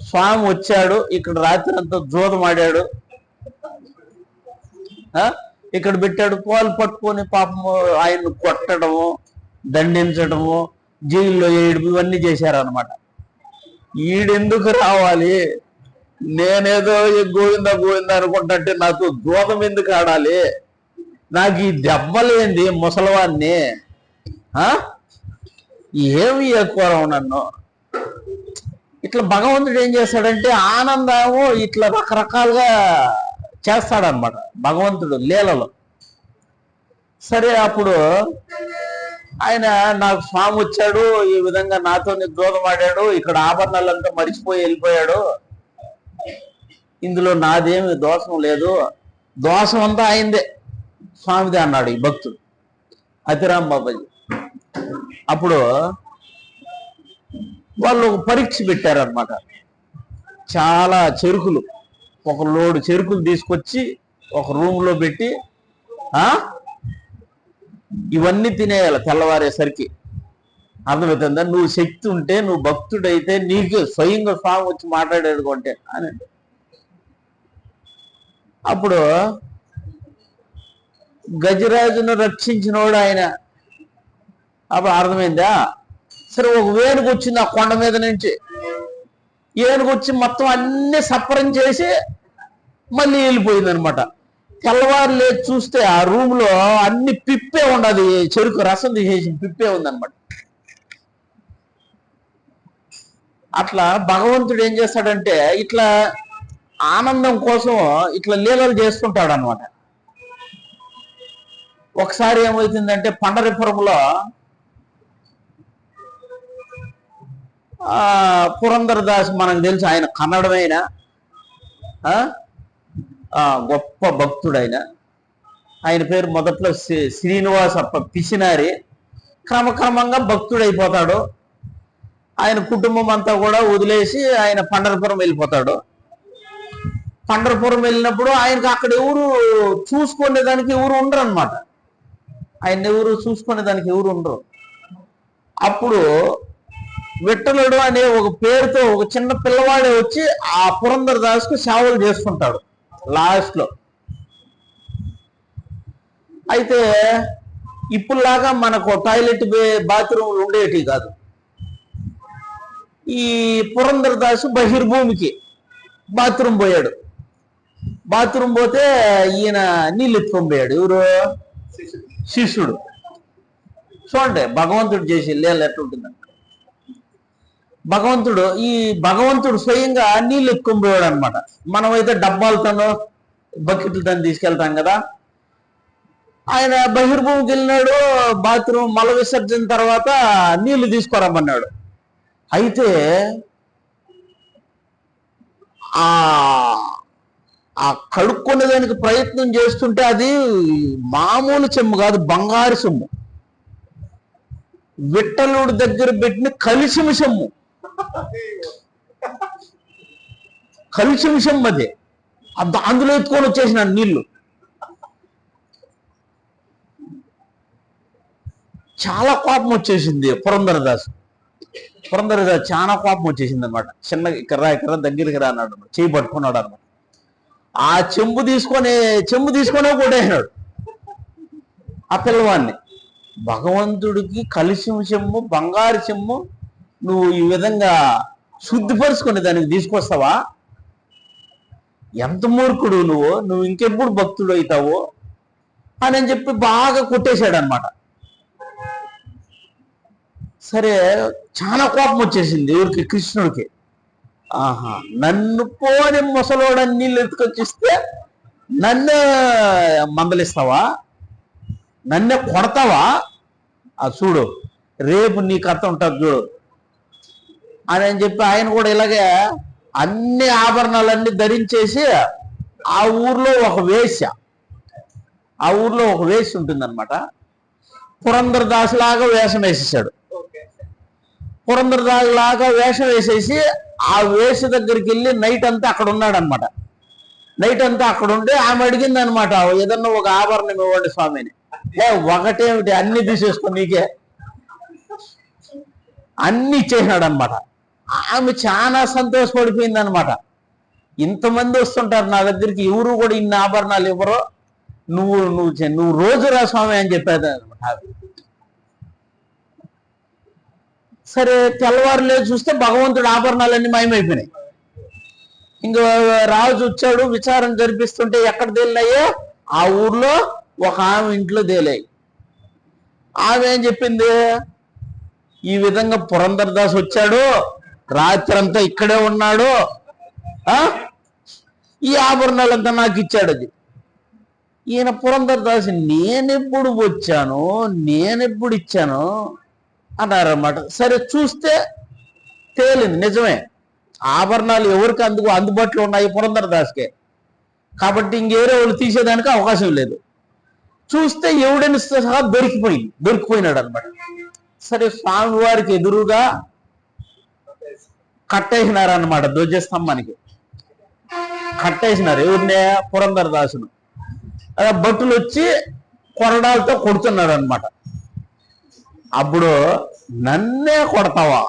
స్వామి వచ్చాడు ఇక్కడ రాత్రి అంతా జోదం ఆడాడు, ఇక్కడ పెట్టాడు. పాలు పట్టుకొని పాపము ఆయన్ని కొట్టడము, దండించడము, జైల్లో వేయడం ఇవన్నీ చేశారనమాట. ఈడెందుకు రావాలి, నేనేదో గోవిందా గోవిందా అనుకుంటే నాతో జోదం ఎందుకు ఆడాలి, నాకు ఈ దెబ్బలేంది ముసలవాన్ని, ఏమి ఎక్కువ నన్ను. ఇట్లా భగవంతుడు ఏం చేస్తాడంటే ఆనందము ఇట్లా రకరకాలుగా చేస్తాడనమాట భగవంతుడు లీలలో. సరే అప్పుడు ఆయన నాకు స్వామి వచ్చాడు, ఈ విధంగా నాతో దూరం ఆడాడు, ఇక్కడ ఆభరణాలంతా మరిచిపోయి వెళ్ళిపోయాడు, ఇందులో నాదేమి దోషం లేదు, దోషం అంతా అయిందే స్వామిదే అన్నాడు ఈ భక్తుడు అతిరాం బాబాజీ. అప్పుడు వాళ్ళు ఒక పరీక్ష పెట్టారనమాట. చాలా చెరుకులు, ఒక లోడు చెరుకులు తీసుకొచ్చి ఒక రూమ్లో పెట్టి ఇవన్నీ తినేయాలి తెల్లవారేసరికి. అర్థమవుతుందా, నువ్వు శక్తి ఉంటే, నువ్వు భక్తుడైతే నీకు స్వయంగా స్వామి వచ్చి మాట్లాడేడుకుంటే అని. అప్పుడు గజరాజును రక్షించినోడు ఆయన. అప్పుడు అర్థమైందా, సరే ఒక వేణుకు వచ్చింది ఆ కొండ మీద నుంచి, ఏనుగు వచ్చి మొత్తం అన్ని సప్పరం చేసి మళ్ళీ వెళ్ళిపోయింది అనమాట. తెల్లవారు లేచి చూస్తే ఆ రూమ్ లో అన్ని పిప్పే ఉండదు, చెరుకు రసం తీసేసి పిప్పే ఉందన్నమాట. అట్లా భగవంతుడు ఏం చేస్తాడంటే ఇట్లా ఆనందం కోసం ఇట్లా లీలలు చేస్తుంటాడు అనమాట. ఒకసారి ఏమవుతుందంటే పండరిపురంలో పురంధరదాస్ మనకు తెలుసు, ఆయన కన్నడమైన గొప్ప భక్తుడైన. ఆయన పేరు మొదట్లో శ్రీనివాసప్ప పిసినారి. క్రమక్రమంగా భక్తుడైపోతాడు. ఆయన కుటుంబం అంతా కూడా వదిలేసి ఆయన పండరపురం వెళ్ళిపోతాడు. పండరపురం వెళ్ళినప్పుడు ఆయనకు అక్కడ ఎవరు చూసుకునేదానికి ఎవరు ఉండరు అనమాట. ఆయన ఎవరు చూసుకునేదానికి ఎవరు ఉండరు. అప్పుడు విఠలుడు అనే ఒక పేరుతో ఒక చిన్న పిల్లవాడే వచ్చి ఆ పురంధరదాసుకు సేవలు చేసుకుంటాడు లాస్ట్ లో. అయితే ఇప్పుడులాగా మనకు టాయిలెట్ బాత్రూమ్లు ఉండేవి కాదు. ఈ పురంధరదాసు బహిర్భూమికి బాత్రూమ్ పోయాడు. బాత్రూమ్ పోతే ఈయన నీళ్ళు ఎత్తుకొని పోయాడు. ఎవరు? శిష్యుడు. చూడండి భగవంతుడు చేసి లేలు ఎట్లుంటుందంట. భగవంతుడు స్వయంగా నీళ్ళు ఎత్తుకొని పోయాడు అనమాట. మనమైతే డబ్బాలతోనో బకెట్లతో తీసుకెళ్తాం కదా. ఆయన బహిర్భూమికి వెళ్ళినాడు. బాత్రూమ్ మల విసర్జన తర్వాత నీళ్లు తీసుకురమ్మన్నాడు. అయితే ఆ కడుక్కునేదానికి ప్రయత్నం చేస్తుంటే అది మామూలు చెమ్ము కాదు, బంగారు చెమ్ము. విఠలుడి దగ్గర పెట్టిన కలిసిమ చెమ్ము. కలిసిమ చెమ్ము అదే. అందులో ఎత్తుకొని వచ్చేసినాడు నీళ్లు. చాలా కోపం వచ్చేసింది పురంధరదాసు చాలా కోపం వచ్చేసింది అనమాట. చిన్న ఇక్కడ దగ్గరికి రా అన్నాడు, చేయి పట్టుకున్నాడు అనమాట. ఆ చెంబు తీసుకొని కొట్టేసినాడు ఆ పిల్లవాడిని. భగవంతుడికి కలిసి చెమ్ము, బంగారు చెమ్ము నువ్వు ఈ విధంగా శుద్ధిపరుచుకుని దానికి తీసుకొస్తావా? ఎంత మూర్ఖుడు నువ్వు ఇంకెప్పుడు భక్తుడు అవుతావు అని చెప్పి బాగా కొట్టేశాడు అనమాట. సరే చాలా కోపం వచ్చేసింది ఎవరికి? కృష్ణుడికి. నన్ను పోని ముసలోడని నీళ్ళు ఎత్తుకొచ్చిస్తే నన్నే మందలిస్తావా? నన్నే కొడతావా? చూడు రేపు నీ కథ ఉంటుంది చూడు అని చెప్పి ఆయన కూడా ఇలాగే అన్ని ఆభరణాలన్నీ ధరించేసి ఆ ఊర్లో ఒక వేశ్య ఉంటుందన్నమాట. పురంధరదాసు లాగా వేషం వేసేసాడు. పురంధరదాసులాగా వేషం వేసేసి ఆ వేష దగ్గరికి వెళ్ళి నైట్ అంతా అక్కడ ఉన్నాడు అనమాట. నైట్ అంతా అక్కడ ఉండి ఆమె అడిగింది అనమాట, ఏదన్నా ఒక ఆభరణం ఇవ్వండి స్వామిని. ఒకటేమిటి అన్ని తీసేసుకో నీకే, అన్ని ఇచ్చేసినాడు అనమాట. ఆమె చాలా సంతోషపడిపోయింది అనమాట. ఇంతమంది వస్తుంటారు నా దగ్గరికి, ఎవరు కూడా ఇన్ని ఆభరణాలు ఇవ్వరు, నువ్వు రోజు రా స్వామి అని చెప్పేది అనమాట. సరే తెల్లవారులే చూస్తే భగవంతుడు ఆభరణాలన్నీ మాయమైపోయినాయి. ఇంకా రాజు వచ్చాడు, విచారణ జరిపిస్తుంటే ఎక్కడ తేలినాయో ఆ ఊర్లో ఒక ఆమె ఇంట్లో తేలాయి. ఆమె ఏం చెప్పింది, ఈ విధంగా పురంధరదాసు వచ్చాడు, రాత్రి అంతా ఇక్కడే ఉన్నాడు, ఈ ఆభరణాలంతా నాకు ఇచ్చాడు. అది ఈయన పురంధరదాసు నేనెప్పుడు వచ్చాను, నేనెప్పుడు ఇచ్చాను అన్నారన్నమాట. సరే చూస్తే తేలింది నిజమే, ఆభరణాలు ఎవరికి అందుబాటులో ఉన్నాయి? పురంధరదాసుకే. కాబట్టి ఇంకేరే వాళ్ళు తీసేదానికి అవకాశం లేదు. చూస్తే ఎవడని సహా దొరికిపోయినాడు అనమాట. సరే స్వామివారికి ఎదురుగా కట్టేసినారన్నమాట. ధ్వజస్తంభానికి కట్టేసినారు. ఎవరినే? పురంధరదాసును. భటులు వచ్చి కొరడాలతో కొడుతున్నాడు అనమాట. అప్పుడు నన్నే కొడతావా,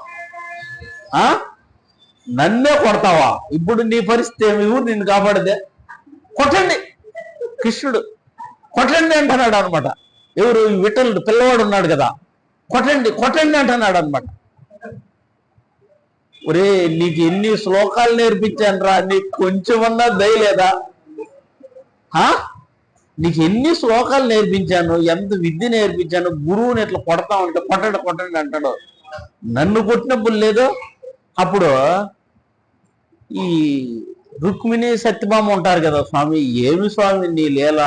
ఇప్పుడు నీ పరిస్థితి ఏమి? నిన్ను కాపాడదే, కొట్టండి కృష్ణుడు, కొట్టండి అంటున్నాడు అనమాట. ఎవరు? విఠలుడు పిల్లవాడు ఉన్నాడు కదా, కొట్టండి అంటున్నాడు అనమాట. ఒరే నీకు ఎన్ని శ్లోకాలు నేర్పించాను రా, నీకు కొంచెమన్నా దయలేదా? నీకు ఎన్ని శ్లోకాలు నేర్పించాను, ఎంత విద్య నేర్పించాను, గురువుని ఎట్లా కొడతా ఉంటే కొట్టండి అంటాడు. నన్ను కొట్టినప్పుడు లేదు. అప్పుడు ఈ రుక్మిణి సత్యభామ ఉంటారు కదా, స్వామి ఏమి స్వామి నీ లీల,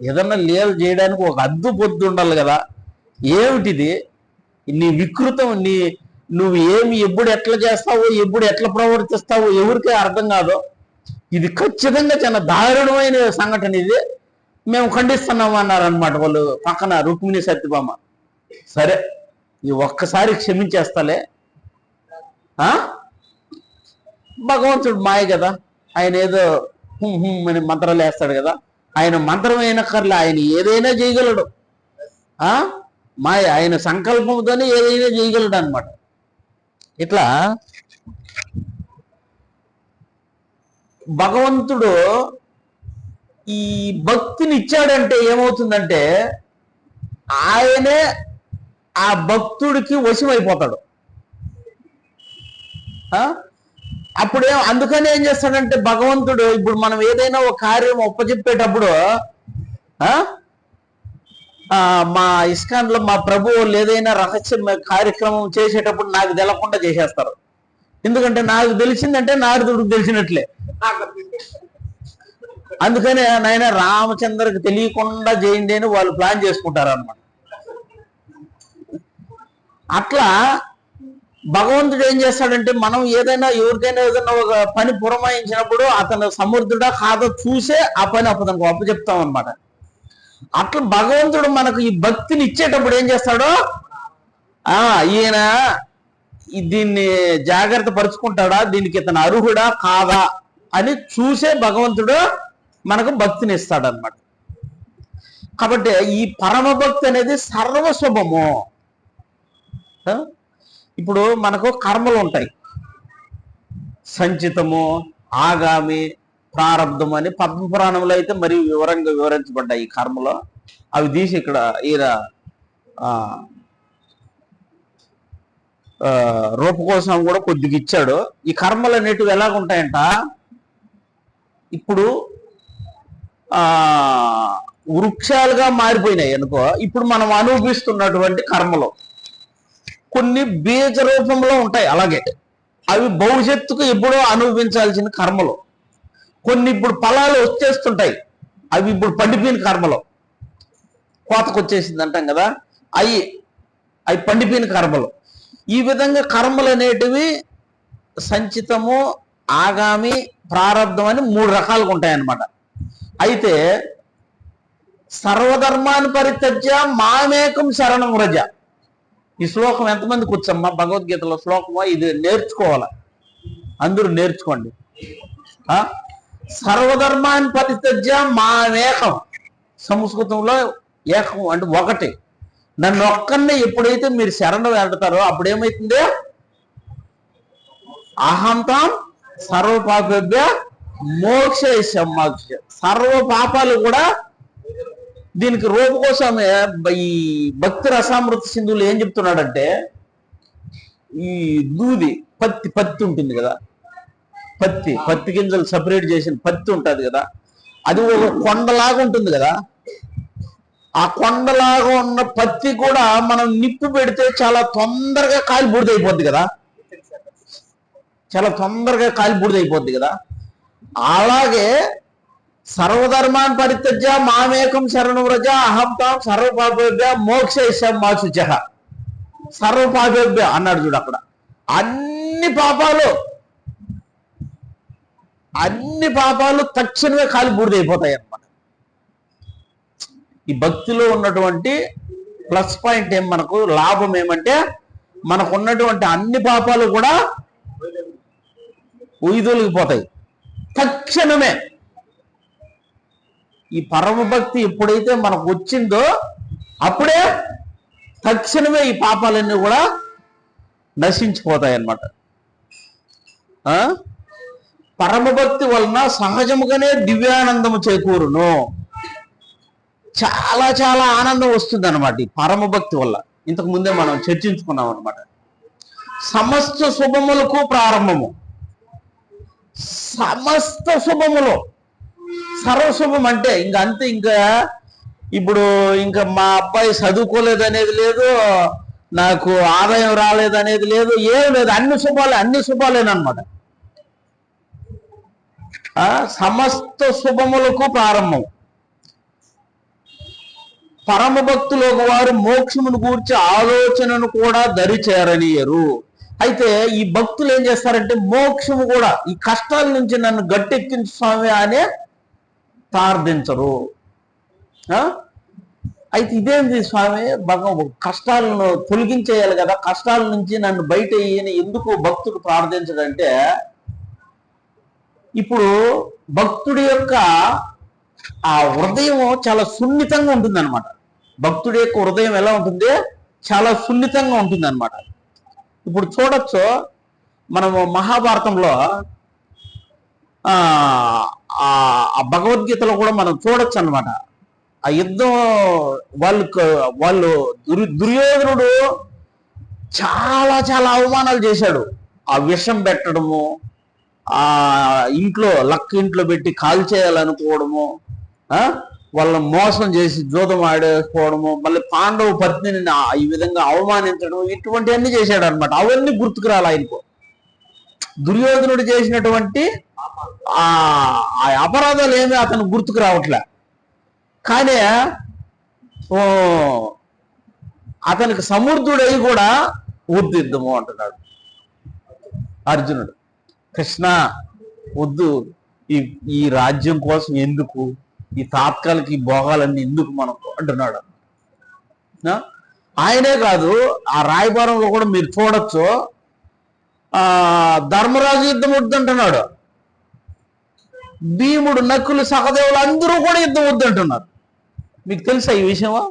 ఏదన్నా లీల చేయడానికి ఒక అద్దు పొద్దు ఉండాలి కదా, ఏమిటిది నీ వికృతం, నువ్వు ఏమి ఎప్పుడు ఎట్లా చేస్తావో, ఎప్పుడు ఎట్లా ప్రవర్తిస్తావో ఎవరికే అర్థం కాదు. ఇది ఖచ్చితంగా చాలా దారుణమైన సంఘటన, ఇది మేము ఖండిస్తున్నాము అన్నారనమాట వాళ్ళు పక్కన రుక్మిణి సత్యభామ. సరే ఈ ఒక్కసారి క్షమించేస్తాలే. భగవంతుడు మాయ కదా, ఆయన ఏదో అని మంత్రాలు వేస్తాడు కదా, ఆయన మంత్రం అయినక్కర్లే, ఆయన ఏదైనా చేయగలడు. మాయ ఆయన సంకల్పంతోనే ఏదైనా చేయగలడు అనమాట. ఇట్లా భగవంతుడు ఈ భక్తిని ఇచ్చాడంటే ఏమవుతుందంటే ఆయనే ఆ భక్తుడికి వశమైపోతాడు. అప్పుడే అందుకని ఏం చేస్తాడంటే భగవంతుడు ఇప్పుడు మనం ఏదైనా ఒక కార్యం ఒప్పచెప్పేటప్పుడు మా ఇస్కాన్లో మా ప్రభు ఏదైనా రహస్య కార్యక్రమం చేసేటప్పుడు నాకు తెలకుండా చేసేస్తారు. ఎందుకంటే నాకు తెలిసిందంటే నారదుడికి తెలిసినట్లే. అందుకని నాయన రామచంద్రకి తెలియకుండా చేయండి అని వాళ్ళు ప్లాన్ చేసుకుంటారు అన్నమాట. అట్లా భగవంతుడు ఏం చేస్తాడంటే మనం ఎవరికైనా ఏదైనా ఒక పని పురమాయించినప్పుడు అతను సమర్థుడా కాదో చూసే ఆ పని అతనికి అప్పచెప్తాం అనమాట. అట్లా భగవంతుడు మనకు ఈ భక్తిని ఇచ్చేటప్పుడు ఏం చేస్తాడో ఈయన దీన్ని జాగ్రత్త పరుచుకుంటాడా, దీనికి ఇతను అర్హుడా కాదా అని చూసే భగవంతుడు మనకు భక్తిని ఇస్తాడనమాట. కాబట్టి ఈ పరమ భక్తి అనేది సర్వశుభము. ఇప్పుడు మనకు కర్మలు ఉంటాయి, సంచితము, ఆగామి, ప్రారంధం అని పద్మపురాణంలో అయితే మరి వివరంగా వివరించబడ్డాయి ఈ కర్మలో. అవి తీసి ఇక్కడ ఈయన రూప కోసం కూడా కొద్దిగా ఇచ్చాడు. ఈ కర్మలు అనేటివి ఎలాగుంటాయంట, ఇప్పుడు వృక్షాలుగా మారిపోయినాయి అనుకో. ఇప్పుడు మనం అనుభవిస్తున్నటువంటి కర్మలు కొన్ని బీజ రూపంలో ఉంటాయి, అలాగే అవి భవిష్యత్తుకు ఎప్పుడో అనుభవించాల్సిన కర్మలు. కొన్ని ఇప్పుడు ఫలాలు వచ్చేస్తుంటాయి, అవి ఇప్పుడు పండిపోయిన కర్మలు. కోతకు వచ్చేసింది అంటాం కదా, అవి పండిపోయిన కర్మలు. ఈ విధంగా కర్మలు అనేటివి సంచితము, ఆగామి, ప్రారంధం అని 3 రకాలుగా ఉంటాయన్నమాట. అయితే సర్వధర్మాన్ని పరిత్యజ్య మామేకం శరణం వ్రజ. ఈ శ్లోకం ఎంతమందికి వచ్చమ్మా? భగవద్గీతలో శ్లోకమా? ఇది నేర్చుకోవాలి, అందరూ నేర్చుకోండి. సర్వధర్మాన్ని పరిత్యజ్య మామేకం, సంస్కృతంలో ఏకం అంటే ఒకటి. నన్ను ఒక్కరిని ఎప్పుడైతే మీరు శరణం వెళ్తారో అప్పుడు ఏమైతుంది? అహంతం సర్వ పాపేభ్య మోక్ష. సర్వ పాపాలు కూడా దీనికి రూప కోసమే ఈ భక్తి రసామృత సింధువులు ఏం చెప్తున్నాడంటే, ఈ దూది పత్తి ఉంటుంది కదా, పత్తి గింజలు సపరేట్ చేసిన పత్తి ఉంటుంది కదా, అది ఒక కొండలాగా ఉంటుంది కదా. ఆ కొండలాగా ఉన్న పత్తి కూడా మనం నిప్పు పెడితే చాలా తొందరగా కాలి బూడిదైపోద్ది కదా, చాలా తొందరగా కాలి బూడిదైపోద్ది కదా. అలాగే సర్వధర్మాన్ పరిత్యజ్య మామేకం శరణం వ్రజ అహంతాం సర్వపాపేభ్య మోక్షయిష్యామి మా శుచః. సర్వపాపేభ్య అన్నాడు చూడు అక్కడ. అన్ని పాపాలు తక్షణమే కాలి బూడిదైపోతాయి అన్నమాట. ఈ భక్తిలో ఉన్నటువంటి ప్లస్ పాయింట్ మనకు లాభం ఏమంటే, మనకు ఉన్నటువంటి అన్ని పాపాలు కూడా ఉయిదొలిగిపోతాయి తక్షణమే. ఈ పరమ భక్తి ఎప్పుడైతే మనకు వచ్చిందో అప్పుడే తక్షణమే ఈ పాపాలన్నీ కూడా నశించిపోతాయి అన్నమాట. పరమ భక్తి వలన సహజముగానే దివ్యానందము చేకూరును. చాలా చాలా ఆనందం వస్తుంది అనమాట ఈ పరమ భక్తి వల్ల. ఇంతకు ముందే మనం చర్చించుకున్నాం అనమాట. సమస్త శుభములకు ప్రారంభము, సమస్త శుభములు. సర్వశుభం అంటే ఇంకా ఇప్పుడు మా అబ్బాయి చదువుకోలేదనేది లేదు, నాకు ఆదాయం రాలేదనేది లేదు, ఏం లేదు, అన్ని శుభాలేనమాట. సమస్త శుభములకు ప్రారంభం. పరమ భక్తులకు వారు మోక్షమును గూర్చి ఆలోచనను కూడా దరిచేరనీయరు. అయితే ఈ భక్తులు ఏం చేస్తారంటే మోక్షము కూడా, ఈ కష్టాల నుంచి నన్ను గట్టెక్కించు స్వామి అనే ప్రార్థించరు. అయితే ఇదేంటి స్వామి, కష్టాలను తొలగించేయాలి కదా, కష్టాల నుంచి నన్ను బయట ఎందుకు భక్తుడు ప్రార్థించడంటే, ఇప్పుడు భక్తుడి యొక్క ఆ హృదయం చాలా సున్నితంగా ఉంటుంది అనమాట. భక్తుడి యొక్క హృదయం ఎలా ఉంటుంది? చాలా సున్నితంగా ఉంటుంది అనమాట. ఇప్పుడు చూడొచ్చు మనము మహాభారతంలో ఆ భగవద్గీతలో కూడా మనం చూడొచ్చు అనమాట. ఆ యుద్ధం వాళ్ళు దుర్యోధనుడు చాలా చాలా అవమానాలు చేశాడు. ఆ విషం పెట్టడము, ఆ ఇంట్లో పెట్టి కాల్ చేయాలనుకోవడము, వాళ్ళని మోసం చేసి జూదం ఆడేసుకోవడము, మళ్ళీ పాండవ పత్నిని ఈ విధంగా అవమానించడం, ఇటువంటివన్నీ చేశాడు అనమాట. అవన్నీ గుర్తుకు రాలి ఆయనకు. దుర్యోధనుడు చేసినటువంటి ఆ అపరాధాలు ఏమీ అతను గుర్తుకు రావట్లే. కానీ అతనికి సమర్థుడై కూడా వద్దు యుద్ధము అంటున్నాడు అర్జునుడు. కృష్ణ వద్దు, ఈ రాజ్యం కోసం ఎందుకు, ఈ తాత్కాలిక భోగాలన్నీ ఎందుకు మనకు అంటున్నాడు. ఆయనే కాదు, ఆ రాయబారంలో కూడా మీరు చూడొచ్చు, ధర్మరాజు యుద్ధం వద్దంటున్నాడు. భీముడు, నకులు, సహదేవులు అందరూ కూడా యుద్ధం వద్దంటున్నారు. మీకు తెలుసా ఈ విషయమా?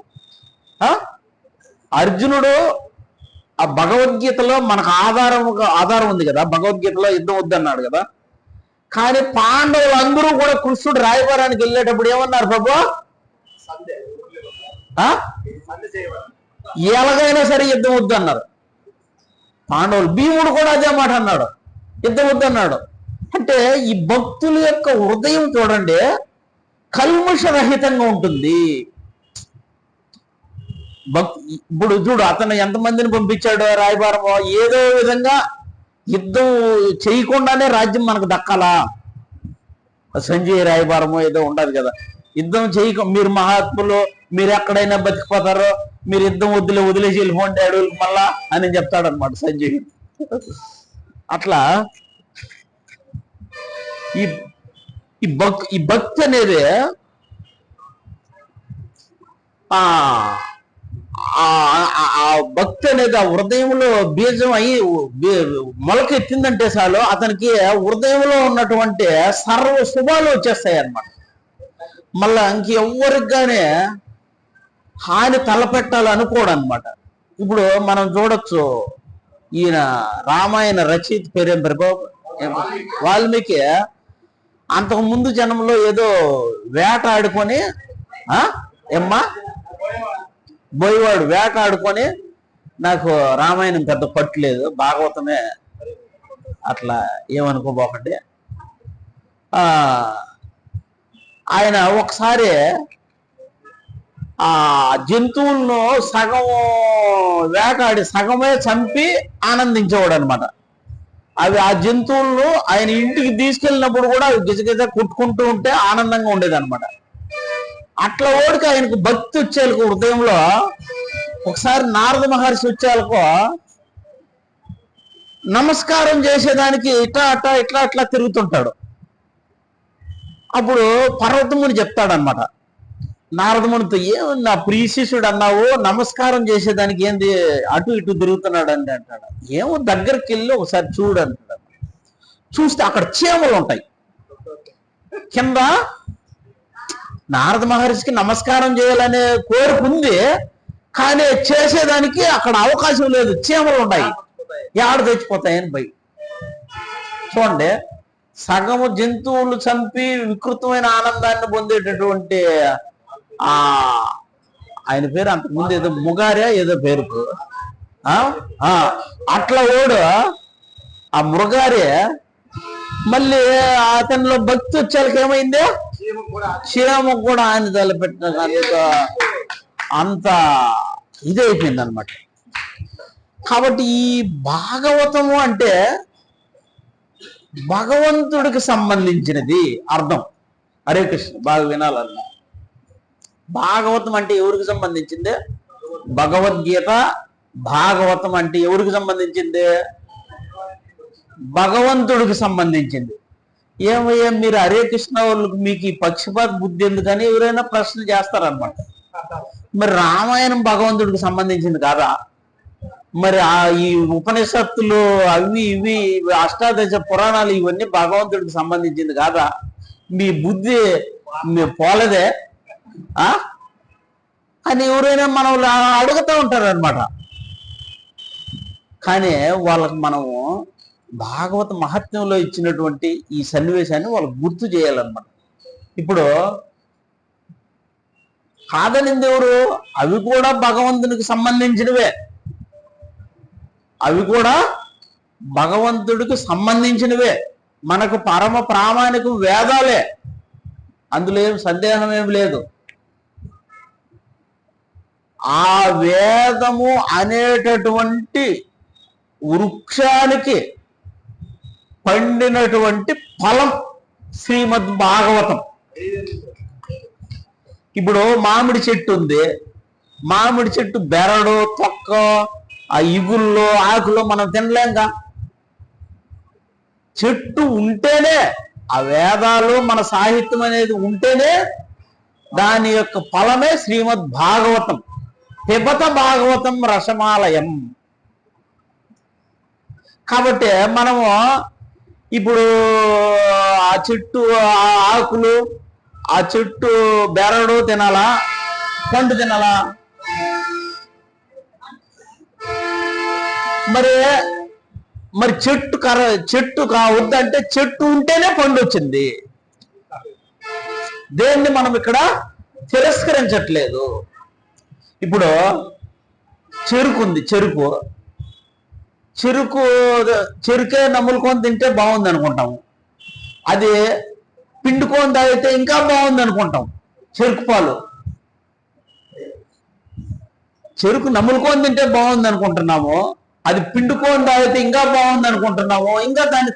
అర్జునుడు ఆ భగవద్గీతలో మనకు ఆధారం ఉంది కదా, భగవద్గీతలో యుద్ధం వద్దన్నాడు కదా. కానీ పాండవులు అందరూ కూడా కృష్ణుడు రాయబారానికి వెళ్ళేటప్పుడు ఏమన్నారు? ప్రభు, ఎలాగైనా సరే యుద్ధం వద్దు అన్నారు పాండవులు. భీముడు కూడా అదే మాట అన్నాడు, యుద్ధం వద్దన్నాడు. అంటే ఈ భక్తుల యొక్క హృదయం చూడండి, కల్మషరహితంగా ఉంటుంది. ఇప్పుడు చూడు, అతను ఎంతమందిని పంపించాడు రాయబారమో, ఏదో విధంగా యుద్ధం చేయకుండానే రాజ్యం మనకు దక్కాలా. సంజయ్ రాయబారమో ఏదో ఉండదు కదా, యుద్ధం మీరు మహాత్ములు, మీరు ఎక్కడైనా బతికిపోతారో, మీరు యుద్ధం వదిలేసి వెళ్ళిపోండి అడవులకు మళ్ళా అని చెప్తాడు అనమాట సంజయ్. అట్లా ఈ భక్తి అనేది ఆ భక్తి అనేది ఆ హృదయంలో బీజం అయ్యి మొలకెత్తిందంటే చాలు, అతనికి హృదయంలో ఉన్నటువంటి సర్వ శుభాలు వచ్చేస్తాయి అన్నమాట. మళ్ళా ఇంకెవ్వరికి గానే హాని తలపెట్టాలనుకోడు అనమాట. ఇప్పుడు మనం చూడొచ్చు, ఈయన రామాయణ రచయిత పేరేం వాల్మీకి. అంతకు ముందు జనంలో ఏదో వేట ఆడుకొని బోయవాడు వేట ఆడుకొని, నాకు రామాయణం పెద్ద పట్టులేదు, భాగవతమే, అట్లా ఏమనుకోబోకండి. ఆయన ఒకసారి ఆ జంతువులను సగం వేటాడి సగమే చంపి ఆనందించేవాడు అనమాట. అవి ఆ జంతువులను ఆయన ఇంటికి తీసుకెళ్ళినప్పుడు కూడా అవి గిజగిజ కుట్టుకుంటూ ఉంటే ఆనందంగా ఉండేది అనమాట. అట్లా ఓడికి ఆయనకు భక్తి వచ్చేలకు హృదయంలో. ఒకసారి నారద మహర్షి వచ్చేలకు నమస్కారం చేసేదానికి ఇట్లా తిరుగుతుంటాడు. అప్పుడు పర్వతముని చెప్తాడనమాట నారదమునితో, ఏమన్నా ప్రియశిష్యుడు అన్నావు, నమస్కారం చేసేదానికి ఏంది అటు ఇటు తిరుగుతున్నాడు అని అంటాడు. ఏమో దగ్గరికి వెళ్ళి ఒకసారి చూడు అంటాడు. చూస్తే అక్కడ చీమలు ఉంటాయి కింద. నారద మహర్షికి నమస్కారం చేయాలనే కోరిక ఉంది, కానీ చేసేదానికి అక్కడ అవకాశం లేదు, చీమలు ఉన్నాయి, ఏడ తెచ్చిపోతాయని భయం. చూడండి, సగము జంతువులు చంపి వికృతమైన ఆనందాన్ని పొందేటటువంటి ఆయన పేరు అంతకుముందు ఏదో ముగారే ఏదో పేరు, అట్లా ఓడు ఆ మృగారే మళ్ళీ అతనిలో భక్తి వచ్చేళ్ళకి ఏమైంది, చీమ కూడా ఆయన తలపెట్టిన అంత ఇదైపోయింది అనమాట. కాబట్టి ఈ భాగవతము అంటే భగవంతుడికి సంబంధించినది అర్థం. హరే కృష్ణ, బాగా వినాలన్నా. భాగవతం అంటే ఎవరికి సంబంధించింది? భగవద్గీత భాగవతం అంటే ఎవరికి సంబంధించింది? భగవంతుడికి సంబంధించింది. ఏమయ్యా మీరు హరే కృష్ణ వాళ్ళకి మీకు ఈ పక్షపాత బుద్ధి ఎందుకని ఎవరైనా ప్రశ్నలు చేస్తారనమాట. మరి రామాయణం భగవంతుడికి సంబంధించింది కాదా? మరి ఈ ఉపనిషత్తులు అవి ఇవి అష్టాదశ పురాణాలు ఇవన్నీ భగవంతుడికి సంబంధించింది కాదా? మీ బుద్ధి పోలేదే అని ఎవరైనా మనం అడుగుతూ ఉంటారు అనమాట. కానీ వాళ్ళకి మనము భాగవత మహత్యంలో ఇచ్చినటువంటి ఈ సన్నివేశాన్ని వాళ్ళకి గుర్తు చేయాలన్నమాట. ఇప్పుడు కాదనింది ఎవరు? అవి కూడా భగవంతునికి సంబంధించినవే, అవి కూడా భగవంతుడికి సంబంధించినవే, మనకు పరమ ప్రామాణికం వేదాలే, అందులో ఏం సందేహం ఏం లేదు. ఆ వేదము అనేటటువంటి వృక్షానికి పండినటువంటి ఫలం శ్రీమద్ భాగవతం. ఇప్పుడు మామిడి చెట్టు ఉంది, మామిడి చెట్టు బెరడు తొక్క ఆ ఇగుల్లో ఆకులో మనం తినలేంగా. చెట్టు ఉంటేనే, ఆ వేదాలు మన సాహిత్యం అనేది ఉంటేనే దాని యొక్క ఫలమే శ్రీమద్ భాగవతం. పిబత భాగవతం రసమాలయం. కాబట్టి మనము ఇప్పుడు ఆ చెట్టు ఆకులు, ఆ చెట్టు బెరడు తినాలా, పండు తినాలా? మరి చెట్టు కావద్దంటే చెట్టు ఉంటేనే పండు వచ్చింది. దేన్ని మనం ఇక్కడ తిరస్కరించట్లేదు. ఇప్పుడు చెరుకు ఉంది, చెరుకే నమ్ములుకొని తింటే బాగుంది అనుకుంటాము, అది పిండుకొని తాగితే ఇంకా బాగుంది అనుకుంటాం. చెరుకు పాలు చెరుకు నమ్ములుకొని తింటే బాగుంది అనుకుంటున్నాము, అది పిండుకొని తాగితే ఇంకా బాగుంది అనుకుంటున్నాము. ఇంకా దాన్ని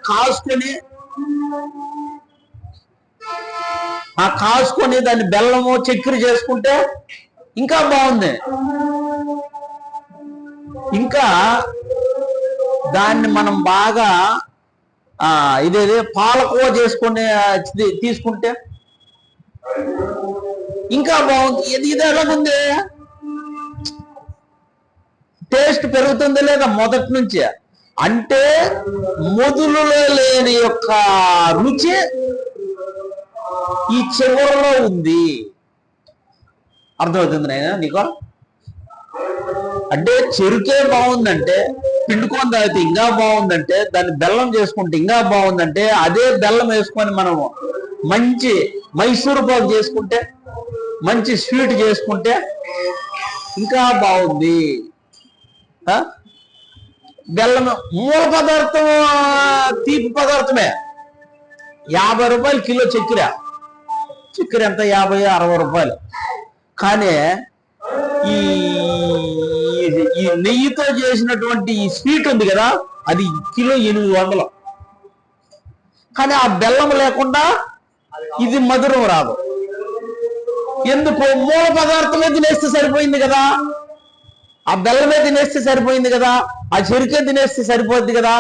కాసుకొని దాన్ని బెల్లము చక్కెర చేసుకుంటే ఇంకా బాగుంది. ఇంకా దాన్ని మనం బాగా ఇదేదే పాలకోవ చేసుకుని తీసుకుంటే ఇంకా బాగుంది. ఇది ఎలాగుంది? టేస్ట్ పెరుగుతుంది లేదా మొదటి నుంచి? అంటే మొదలులో లేని యొక్క రుచి ఈ చివరిలో ఉంది. అర్థమవుతుంది నాయనా నీకు? అంటే చెరుకే బాగుందంటే, పిండుకొని తాగితే ఇంకా బాగుందంటే, దాన్ని బెల్లం చేసుకుంటే ఇంకా బాగుందంటే, అదే బెల్లం వేసుకొని మనము మంచి మైసూరు పాకు చేసుకుంటే, మంచి స్వీట్ చేసుకుంటే ఇంకా బాగుంది. బెల్లం మూల పదార్థం తీపి పదార్థమే. 50 రూపాయలు కిలో చక్కెర ఎంత? 50-60 రూపాయలు. కానీ ఈ నెయ్యితో చేసినటువంటి ఈ స్వీట్ ఉంది కదా, అది కిలో 800. కానీ ఆ బెల్లం లేకుండా ఇది మధురం రాదు. ఎందుకు? మూల పదార్థమే తినేస్తే సరిపోయింది కదా, ఆ బెల్లమే తినేస్తే సరిపోయింది కదా, ఆ చెరుకే తినేస్తే సరిపోద్ది కదా.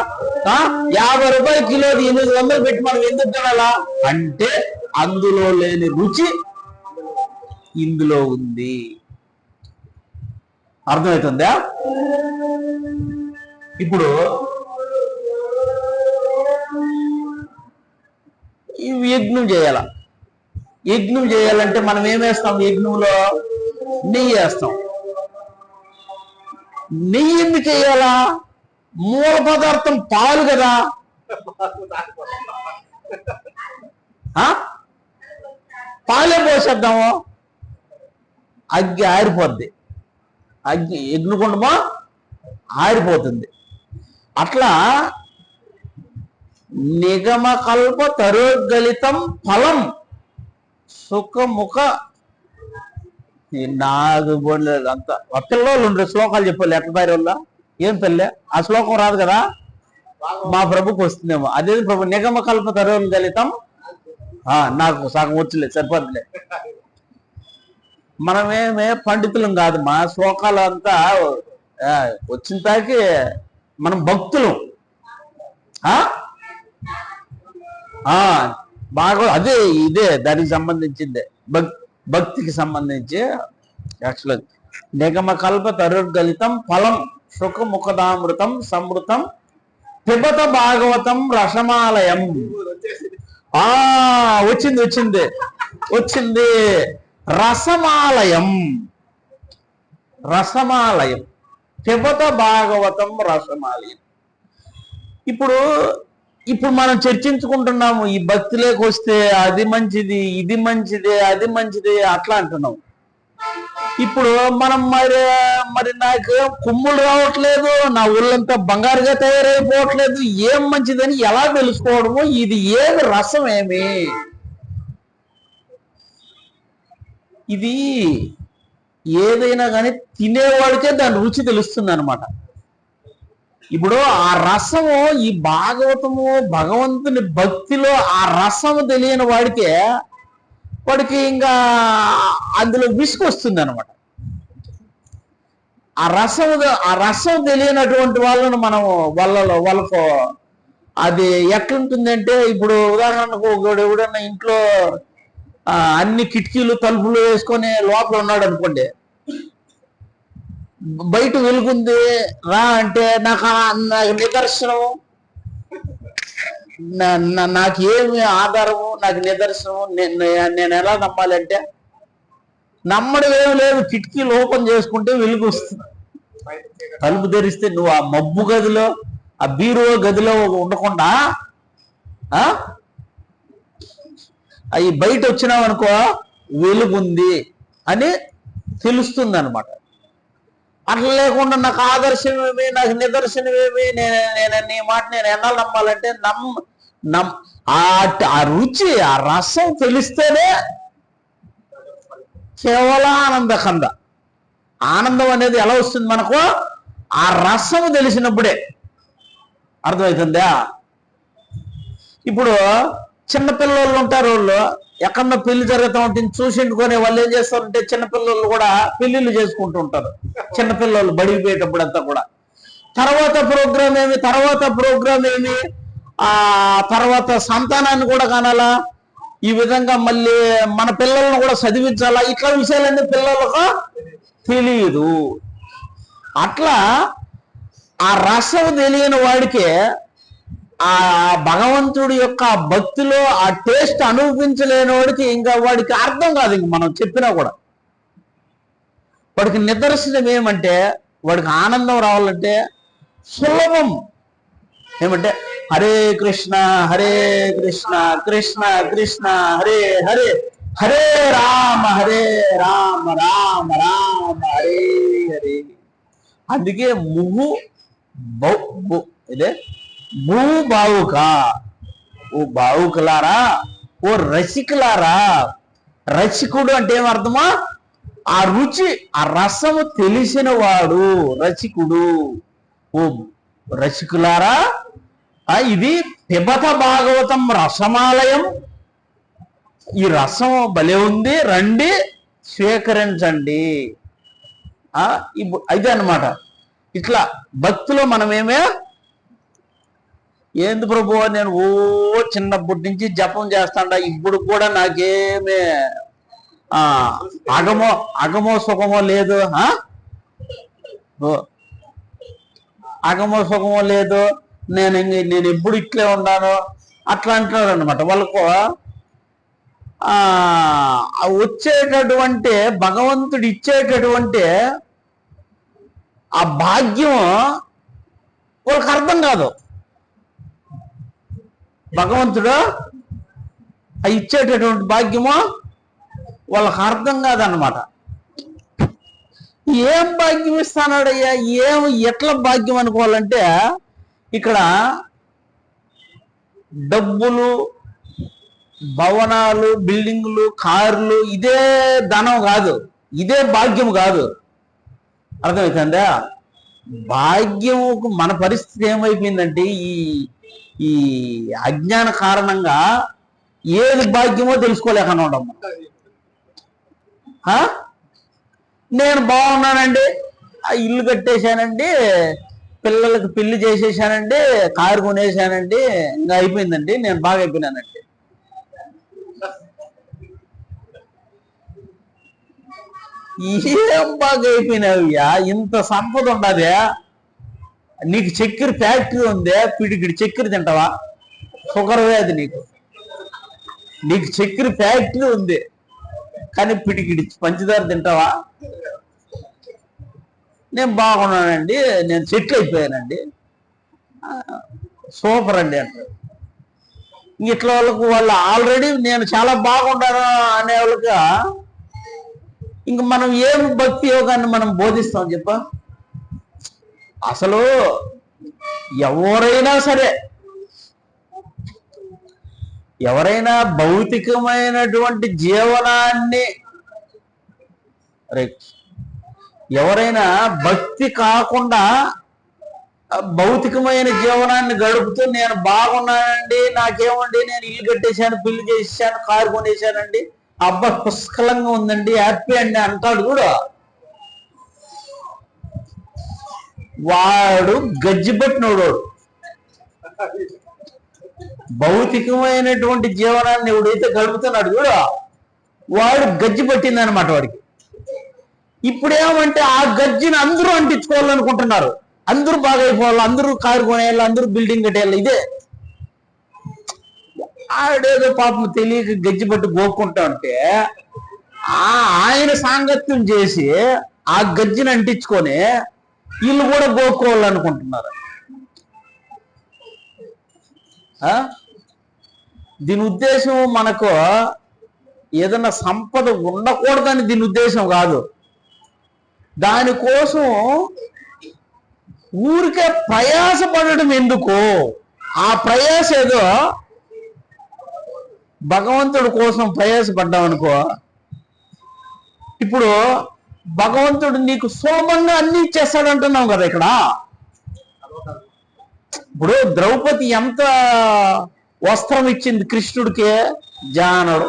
50 రూపాయలు కిలోది 800 పెట్టి మనం ఎందుకు తినాలా? అంటే అందులో లేని రుచి ఇందులో ఉంది. అర్థమవుతుందా? ఇప్పుడు యజ్ఞం చేయాల. యజ్ఞం చేయాలంటే మనం ఏమేస్తాం? యజ్ఞంలో నెయ్యి వేస్తాం. నెయ్యి ఎందుకు చేయాలా? మూల పదార్థం పాలు కదా. పాలే పోసేద్దాము, అగ్గి ఆరిపోద్ది, యజ్ఞకుండమో ఆరిపోతుంది. అట్లా నిగమకల్ప తరోగలితం ఫలం సుఖముఖ. నాకు బోడలేదు అంత. పిల్లలు ఉండే శ్లోకాలు చెప్పాలి ఎట్ల బారి వల్ల ఏం పెళ్ళే, ఆ శ్లోకం రాదు కదా, మా ప్రభుకి వస్తుందేమో. అదే ప్రభు నిగమకల్ప తరోగలితం. నాకు సగం వచ్చలేదు, సరిపోతులే. మనమేమే పండితులం కాదు, మా శ్లోకాలు అంతా వచ్చిన తాకి మనం భక్తులు. బాగా అదే ఇదే దానికి సంబంధించిందే, భక్తికి సంబంధించి. యాక్చువల్ నిగమ కల్ప తరుగలితం ఫలం సుఖముఖదామృతం సమృతం పిబత భాగవతం రసమాలయం. వచ్చింది రసమాలయం. పిబత భాగవతం రసమాలయం. ఇప్పుడు ఇప్పుడు మనం చర్చించుకుంటున్నాము, ఈ భక్తిలోకి వస్తే అది మంచిది, ఇది మంచిది, అది మంచిది అట్లా అంటున్నాం. ఇప్పుడు మనం మరి మరి నాకు కొమ్ములు రావట్లేదు, నా ఒళ్ళంతా బంగారుగా తయారైపోవట్లేదు, ఏం మంచిదని ఎలా తెలుసుకోవడము? ఇది ఏమి రసం ఏమి? ఇది ఏదైనా కానీ తినేవాడికే దాని రుచి తెలుస్తుంది అనమాట. ఇప్పుడు ఆ రసము, ఈ భాగవతము భగవంతుని భక్తిలో ఆ రసము తెలియని వాడికి ఇంకా అందులో విసుకొస్తుంది అనమాట. ఆ రసం తెలియనటువంటి వాళ్ళను మనం వాళ్ళకు అది ఎట్లుంటుందంటే, ఇప్పుడు ఉదాహరణకు ఎవడన్నా ఇంట్లో అన్ని కిటికీలు తలుపులు వేసుకొని లోపల ఉన్నాడు అనుకోండి, బయట వెలుగుంది రా అంటే నాకు నిదర్శనం, నాకు ఏమి ఆధారము, నాకు నిదర్శనం, నేను ఎలా నమ్మాలంటే నమ్మడం ఏమి లేదు. కిటికీలు ఓపెన్ చేసుకుంటే వెలుగు వస్తుంది. తలుపు తెరిస్తే నువ్వు ఆ మబ్బు గదిలో, ఆ బీరువా గదిలో ఉండకుండా అవి బయట వచ్చినావు అనుకో వెలుగుంది అని తెలుస్తుంది అనమాట. అట్లా లేకుండా నాకు ఆదర్శమేమి, నాకు నిదర్శనమేమి, నేను నీ మాట నేను ఎన్నాళ్ళు నమ్మాలంటే ఆ రుచి, ఆ రసం తెలిస్తేనే కేవలం ఆనందకంద. ఆనందం అనేది ఎలా వస్తుంది మనకు? ఆ రసం తెలిసినప్పుడే. అర్థమవుతుందా? ఇప్పుడు చిన్నపిల్లలు ఉంటారు, వాళ్ళు ఎక్కడన్నా పెళ్లి జరుగుతూ ఉంటుంది చూసిండుకొని వాళ్ళు ఏం చేస్తారంటే చిన్నపిల్లలు కూడా పెళ్లిళ్ళు చేసుకుంటూ ఉంటారు. చిన్నపిల్లలు బడికి పోయేటప్పుడు అంతా కూడా తర్వాత ప్రోగ్రామ్ ఏమి తర్వాత సంతానాన్ని కూడా కానాలా, ఈ విధంగా మళ్ళీ మన పిల్లలను కూడా చదివించాలా, ఇట్లా విషయాలన్నీ పిల్లలకు తెలియదు. అట్లా ఆ రసం తెలియని వాడికి ఆ భగవంతుడి యొక్క భక్తిలో ఆ టేస్ట్ అనుభవించలేని వాడికి ఇంకా వాడికి అర్థం కాదు. ఇంక మనం చెప్పినా కూడా వాడికి నిదర్శనం ఏమంటే, వాడికి ఆనందం రావాలంటే సులభం. ఏమంటే హరే కృష్ణ కృష్ణ కృష్ణ హరే హరే, హరే రామ రామ రామ హరే హరే. అందుకే ఇదే భూ బావుక, ఓ బావుకులారా, ఓ రసికులారా. రసికుడు అంటే ఏమర్థమా? ఆ రుచి, ఆ రసము తెలిసిన వాడు రసికుడు. ఓ రసికులారా, ఇది పిబత భాగవతం రసమాలయం. ఈ రసం భలే ఉంది, రండి స్వీకరించండి. అయితే అన్నమాట. ఇట్లా భక్తిలో మనమేమే ఏంది ప్రభు, నేను చిన్నప్పటి నుంచి జపం చేస్తాండా, ఇప్పుడు కూడా నాకేమే అగమో సుఖమో లేదు, అగమో సుఖమో లేదు, నేను ఎప్పుడు ఇట్లే ఉన్నాను అట్లా అంటున్నారు అనమాట. వాళ్ళకు వచ్చేటటువంటి భగవంతుడు ఇచ్చేటటువంటి ఆ భాగ్యం వాళ్ళకి అర్థం కాదు. భగవంతుడు ఇచ్చేటటువంటి భాగ్యము వాళ్ళకి అర్థం కాదన్నమాట. ఏం భాగ్యం ఇస్తానాడయ్యా, ఎట్లా భాగ్యం అనుకోవాలంటే, ఇక్కడ డబ్బులు, భవనాలు, బిల్డింగులు, కార్లు ఇదే ధనం కాదు, ఇదే భాగ్యం కాదు. అర్థమవుతుందా? భాగ్యముకు మన పరిస్థితి ఏమైపోయిందంటే, ఈ అజ్ఞాన కారణంగా ఏది భాగ్యమో తెలుసుకోలేకుండా ఉండడం. నేను బాగున్నానండి, ఇల్లు కట్టేశానండి, పిల్లలకు పెళ్లి చేసేసానండి, కారు కొనేసానండి, ఇంకా అయిపోయిందండి, నేను బాగా అయిపోయినానండి. ఏం బాగా అయిపోయినావుయా? ఇంత సంపద ఉండదే, నీకు చక్కెర ఫ్యాక్టరీ ఉందే, పిడికిడి చక్కెర తింటావా? షుగర్ వ్యాధి నీకు చక్కెర ఫ్యాక్టరీ ఉంది, కానీ పిడికిడి పంచదార తింటావా? నేను బాగున్నానండి, నేను సెటిల్ అయిపోయానండి, సూపర్ అండి అంటారు. ఇట్లా వాళ్ళకు వాళ్ళు ఆల్రెడీ నేను చాలా బాగుంటాను అనే వాళ్ళకి ఇంక మనం ఏం భక్తి యోగాన్ని మనం బోధిస్తాం చెప్ప. అసలు ఎవరైనా సరే, ఎవరైనా భౌతికమైనటువంటి జీవనాన్ని, ఎవరైనా భక్తి కాకుండా భౌతికమైన జీవనాన్ని గడుపుతూ నేను బాగున్నానండి, నాకేమండి, నేను ఇల్లు కట్టేశాను, పెళ్లి చేసేసాను, కారు కొనేసానండి, అబ్బా పుష్కలంగా ఉందండి, హ్యాపీ అండి అంటాడు కూడా, వాడు గజ్జిపట్టినోడు. భౌతికమైనటువంటి జీవనాన్ని ఎవడైతే గడుపుతున్నాడు కూడా వాడు గజ్జి పట్టింది అనమాట వాడికి. ఇప్పుడేమంటే ఆ గజ్జిని అందరూ అంటించుకోవాలనుకుంటున్నారు, అందరూ బాగా అయిపోవాలి, అందరూ కారు కొనేయాలి, అందరూ బిల్డింగ్ కట్టేయాలి. ఇదే ఆడేదో పాపం తెలియక గజ్జి పట్టి గోక్కుంటా ఉంటే ఆయన సాంగత్యం చేసి ఆ గజ్జిని అంటించుకొని వీళ్ళు కూడా గోక్కోవాలనుకుంటున్నారు. దీని ఉద్దేశం మనకు ఏదన్నా సంపద ఉండకూడదని దీని ఉద్దేశం కాదు. దానికోసం ఊరికే ప్రయాసపడడం ఎందుకు? ఆ ప్రయాస ఏదో భగవంతుడి కోసం ప్రయాసపడ్డాం అనుకో, ఇప్పుడు భగవంతుడు నీకు సులభంగా అన్ని ఇచ్చేస్తాడు అంటున్నాం కదా. ఇక్కడ ఇప్పుడు ద్రౌపది ఎంత వస్త్రం ఇచ్చింది కృష్ణుడికి? జానడు,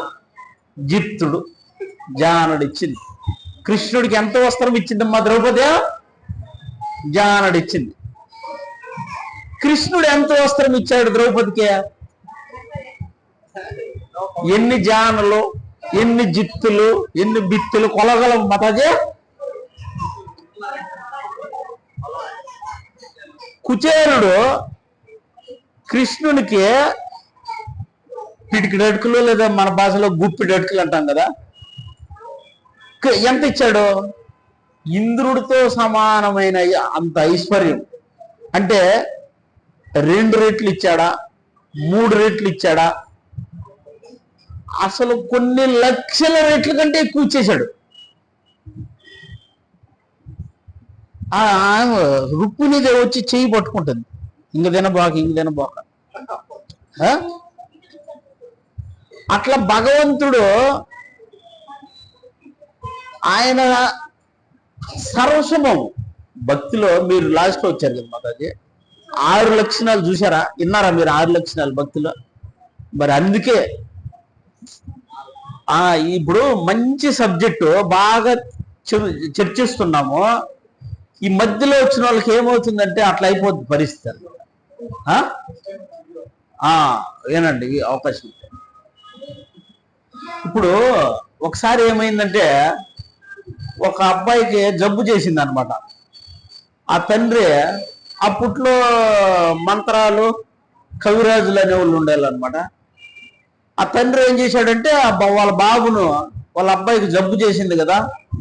జిత్తుడు, జానడు ఇచ్చింది. కృష్ణుడికి ఎంత వస్త్రం ఇచ్చిందమ్మా ద్రౌపది? జానడు ఇచ్చింది. కృష్ణుడు ఎంత వస్త్రం ఇచ్చాడు ద్రౌపదికి? ఎన్ని జానలు, ఎన్ని జిత్తులు, ఎన్ని బిత్తులు కొలగలం మాతాజీ? కుచేరుడు కృష్ణునికి పిడికిడి అటుకులు, లేదా మన భాషలో గుప్పిడి అటుకులు అంటాం కదా, ఎంత ఇచ్చాడు? ఇంద్రుడితో సమానమైన అంత ఐశ్వర్యం. అంటే 2 రెట్లు ఇచ్చాడా, 3 రెట్లు ఇచ్చాడా? అసలు కొన్ని లక్షల రెట్ల కంటే ఎక్కువ ఇచ్చేశాడు. రుక్మిణిదే వచ్చి చెయ్యి పట్టుకుంటుంది, ఇంక తినబాక. అట్లా భగవంతుడు ఆయన సర్వస్వము. భక్తిలో మీరు లాస్ట్ లో వచ్చారు కదా మాతాజీ, 6 లక్షణాలు చూసారా? విన్నారా మీరు 6 లక్షణాలు భక్తిలో? మరి అందుకే ఇప్పుడు మంచి సబ్జెక్టు బాగా చర్చిస్తున్నాము. ఈ మధ్యలో వచ్చిన వాళ్ళకి ఏమవుతుందంటే అట్లా అయిపోతుంది పరిస్థితి. ఏనండి అవకాశం. ఇప్పుడు ఒకసారి ఏమైందంటే ఒక అబ్బాయికి జబ్బు చేసింది అనమాట. ఆ తండ్రి అప్పట్లో మంత్రాలు, కవిరాజులు అనేవాళ్ళు ఉండేవాళ్ళనమాట. ఆ తండ్రి ఏం చేశాడంటే వాళ్ళ బాబును, వాళ్ళ అబ్బాయికి జబ్బు చేసింది కదా,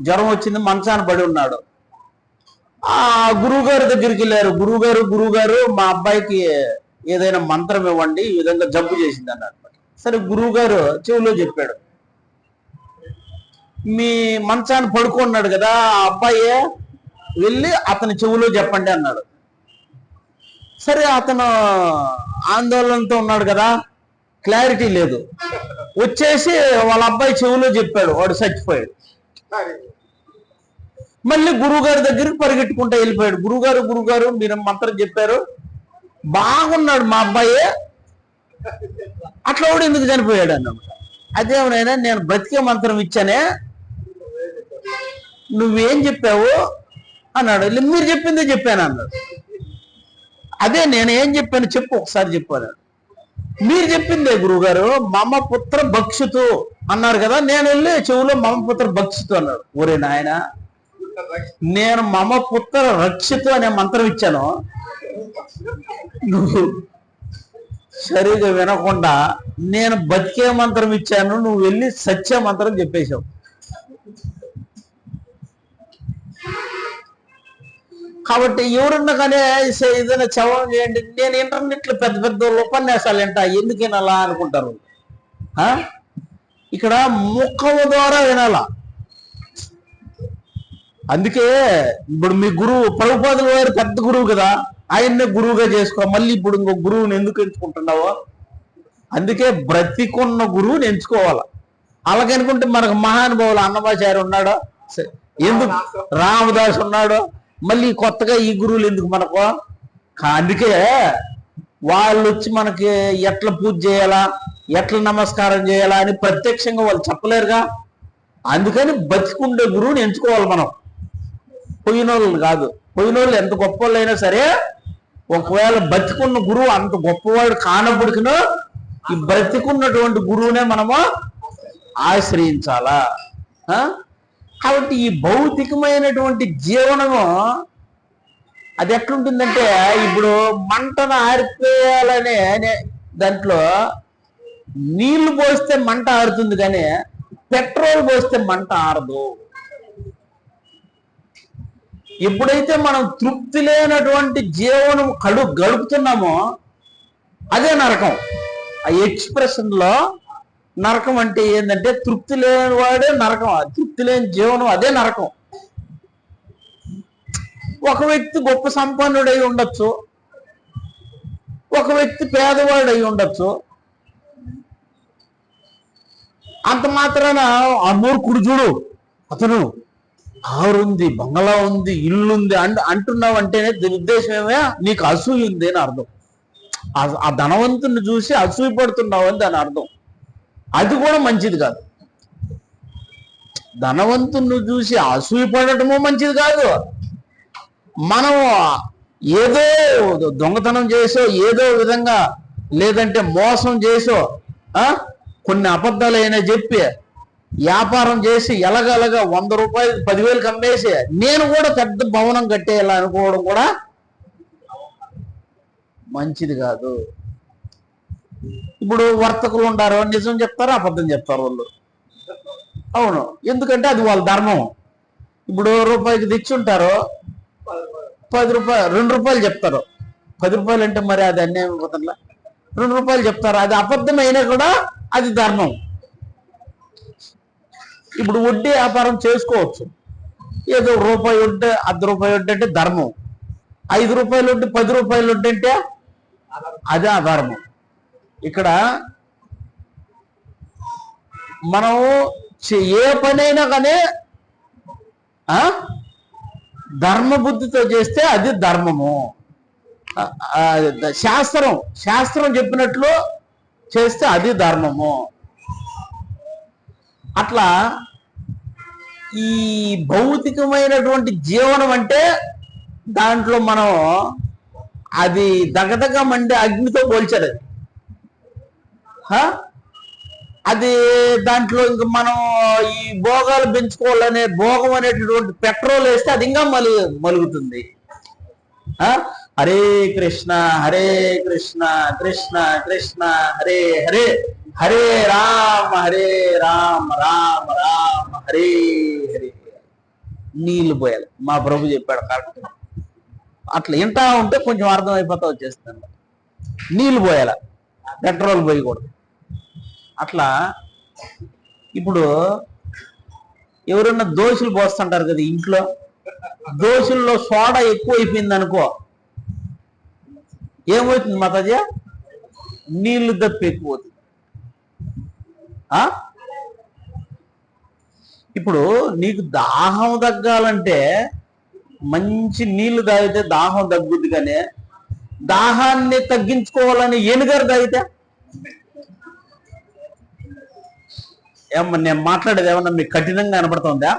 జ్వరం వచ్చింది, మంచాన పడి ఉన్నాడు. ఆ గురువుగారి దగ్గరికి వెళ్ళారు. గురువుగారు మా అబ్బాయికి ఏదైనా మంత్రం ఇవ్వండి, ఈ విధంగా జబ్బు చేసింది అన్నాడు. సరే గురువుగారు చెవిలో చెప్పాడు, మీ మంచాన్ని పడుకున్నాడు కదా ఆ అబ్బాయి, వెళ్ళి అతని చెవిలో చెప్పండి అన్నాడు. సరే అతను ఆందోళనతో ఉన్నాడు కదా, క్లారిటీ లేదు, వచ్చేసి వాళ్ళ అబ్బాయి చెవిలో చెప్పాడు, వాడు చచ్చిపోయాడు. మళ్ళీ గురువుగారి దగ్గరికి పరిగెట్టుకుంటూ వెళ్ళిపోయాడు. గురువుగారు మీరు మంత్రం చెప్పారు, బాగున్నాడు మా అబ్బాయి, అట్లా కూడా ఎందుకు చనిపోయాడు అన్నమాట. అదేమనైనా నేను బ్రతికే మంత్రం ఇచ్చానే, నువ్వేం చెప్పావు అన్నాడు. మీరు చెప్పిందే చెప్పాను అన్నాడు. అదే నేను ఏం చెప్పాను చెప్పు, ఒకసారి చెప్పాను. మీరు చెప్పిందే గురువుగారు, మమ పుత్ర భక్షితు అన్నారు కదా, నేను వెళ్ళి చెవులో మమ పుత్ర భక్షితు అన్నాడు. ఒరే నాయన, నేను మమ పుత్ర రక్షితు అనే మంత్రం ఇచ్చాను, నువ్వు సరిగా వినకుండా నేను బతికే మంత్రం ఇచ్చాను, నువ్వు వెళ్ళి సత్య మంత్రం చెప్పేశావు. కాబట్టి ఎవరన్నా కానీ ఏదైనా చవరం చేయండి, నేను ఇంటర్నెట్లో పెద్ద పెద్ద ఉపన్యాసాలు ఏంటా ఎందుకు వినాలా అనుకుంటారు. ఇక్కడ ముఖము ద్వారా వినాలా. అందుకే ఇప్పుడు మీ గురువు ప్రభుపాదుల వారు పెద్ద గురువు కదా, ఆయన్నే గురువుగా చేసుకో. మళ్ళీ ఇప్పుడు ఇంకో గురువుని ఎందుకు ఎంచుకుంటున్నావో? అందుకే బ్రతికున్న గురువుని ఎంచుకోవాలి. అలాగనుకుంటే మనకు మహానుభావులు అన్నమాచార్య ఉన్నాడు, ఎందుకు రామదాస్ ఉన్నాడు, మళ్ళీ కొత్తగా ఈ గురువులు ఎందుకు మనకు? అందుకే వాళ్ళు వచ్చి మనకి ఎట్లా పూజ చేయాలా, ఎట్లా నమస్కారం చేయాలా అని ప్రత్యక్షంగా వాళ్ళు చెప్పలేరుగా. అందుకని బతికుండే గురువుని ఎంచుకోవాలి మనం, పోయినోళ్ళు కాదు. పోయినోళ్ళు ఎంత గొప్ప వాళ్ళు అయినా సరే, ఒకవేళ బతికున్న గురువు అంత గొప్పవాడు కానప్పటికినో ఈ బ్రతికున్నటువంటి గురువునే మనము ఆశ్రయించాలా. కాబట్టి ఈ భౌతికమైనటువంటి జీవనము అది ఎట్లుంటుందంటే, ఇప్పుడు మంటను ఆరిపోయాలనే దాంట్లో నీళ్లు పోస్తే మంట ఆరుతుంది, కానీ పెట్రోల్ పోస్తే మంట ఆరదు. ఎప్పుడైతే మనం తృప్తి లేనటువంటి జీవనం గడుపుతున్నామో అదే నరకం. ఆ ఎక్స్ప్రెషన్ లో నరకం అంటే ఏంటంటే, తృప్తి లేని వాడే నరకం, తృప్తి లేని జీవనం అదే నరకం. ఒక వ్యక్తి గొప్ప సంపన్నుడై ఉండొచ్చు, ఒక వ్యక్తి పేదవాడై ఉండొచ్చు. అంత మాత్రాన ఆ మూర్ఖుడు చూడు, అతను కారు ఉంది, బంగళా ఉంది, ఇల్లుంది అంటున్నావు అంటేనే దీని ఉద్దేశం ఏమే, నీకు అసూయ ఉంది అని అర్థం. ఆ ధనవంతుని చూసి అసూయ పడుతున్నావు అని దాని అర్థం. అది కూడా మంచిది కాదు. ధనవంతుని చూసి అసూయ పడటము మంచిది కాదు. మనం ఏదో దొంగతనం చేసో, ఏదో విధంగా లేదంటే మోసం చేసో, కొన్ని అబద్ధాలు అయినా చెప్పి వ్యాపారం చేసి ఎలాగలగా 100 రూపాయలు 10,000 అమ్మేసి నేను కూడా పెద్ద భవనం కట్టేయాలి అనుకోవడం కూడా మంచిది కాదు. ఇప్పుడు వర్తకులు ఉంటారు, నిజం చెప్తారు, అబద్ధం చెప్తారు వాళ్ళు. అవును, ఎందుకంటే అది వాళ్ళ ధర్మం. ఇప్పుడు రూపాయికి తెచ్చుంటారు, 10 రూపాయలు 2 రూపాయలు చెప్తారు. 10 రూపాయలు అంటే మరి అది అన్యాయం పోతుందా? 2 రూపాయలు చెప్తారు, అది అబద్ధం అయినా కూడా అది ధర్మం. ఇప్పుడు వడ్డీ వ్యాపారం చేసుకోవచ్చు, ఏదో రూపాయి వడ్డీ, ₹1 వడ్డీ అంటే ధర్మం. 5 రూపాయలు వడ్డీ, 10 రూపాయలు వడ్డీ అంటే అదే అధర్మం. ఇక్కడ మనం ఏ పనైనా కానీ ధర్మ బుద్ధితో చేస్తే అది ధర్మము. శాస్త్రం చెప్పినట్లు చేస్తే అది ధర్మము. అట్లా ఈ భౌతికమైనటువంటి జీవనం అంటే దాంట్లో మనం అది దగదగ మండే అగ్నితో పోల్చాడు. అది దాంట్లో ఇంక మనం ఈ భోగాలు పెంచుకోవాలనే భోగం అనేటటువంటి పెట్రోల్ వేస్తే అది ఇంకా మలుగుతుంది. హరే కృష్ణ హరే కృష్ణ కృష్ణ కృష్ణ హరే హరే, హరే రామ రామ రామ హరే హరే. నీళ్లు పోయాలి, మా ప్రభు చెప్పాడు కరెక్ట్. అట్లా వింటా ఉంటే కొంచెం అర్థమైపోతా వచ్చేస్తుంది. నీళ్లు పోయాల, పెట్రోల్ పోయకూడదు. అట్లా ఇప్పుడు ఎవరన్నా దోశలు పోస్తుంటారు కదా ఇంట్లో, దోశల్లో సోడా ఎక్కువ అయిపోయింది అనుకో, ఏమవుతుంది మాతాజీ? నీళ్లు దప్పి ఎక్కువ అవుతుంది. ఇప్పుడు నీకు దాహం తగ్గాలంటే మంచి నీళ్లు తాగితే దాహం తగ్గుద్ది, కానీ దాహాన్ని తగ్గించుకోవాలని ఏనుగారు తాగితే ఏమన్నా నేను మాట్లాడేది ఏమన్నా మీకు కఠినంగా కనపడుతుందా?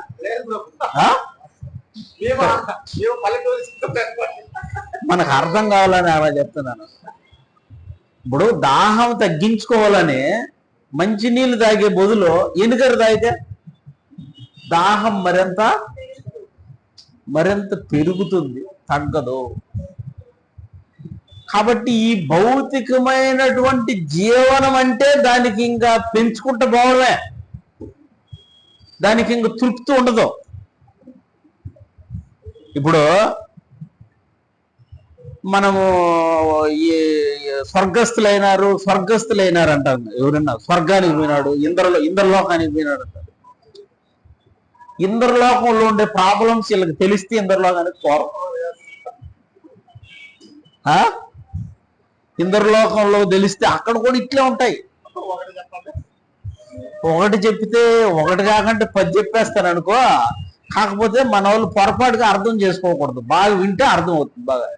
మనకు అర్థం కావాలని అలా చెప్తున్నాను. ఇప్పుడు దాహం తగ్గించుకోవాలని మంచి నీళ్లు తాగే బదులు ఎనుగరు తాగితే దాహం మరింత పెరుగుతుంది, తగ్గదు. కాబట్టి ఈ భౌతికమైనటువంటి జీవనం అంటే దానికి ఇంకా పెంచుకుంటే పోవడమే, దానికి ఇంక తృప్తి ఉండదు. ఇప్పుడు మనము ఈ స్వర్గస్థులైనారు అంటారు. ఎవరన్నా స్వర్గానికి పోయినాడు, ఇంద్రలోకానికి పోయినాడు అంటారు. ఇంద్రలోకంలో ఉండే ప్రాబ్లమ్స్ వీళ్ళకి తెలిస్తే ఇంద్రలోకానికి పోరు. ఇంద్రలోకంలో తెలిస్తే అక్కడ కూడా ఇట్లే ఉంటాయి. ఒకటి చెప్పితే ఒకటి కాకంటే 10 చెప్పేస్తారు అనుకో. కాకపోతే మన వాళ్ళు పొరపాటుగా అర్థం చేసుకోకూడదు, బాగా వింటే అర్థం అవుతుంది బాగా.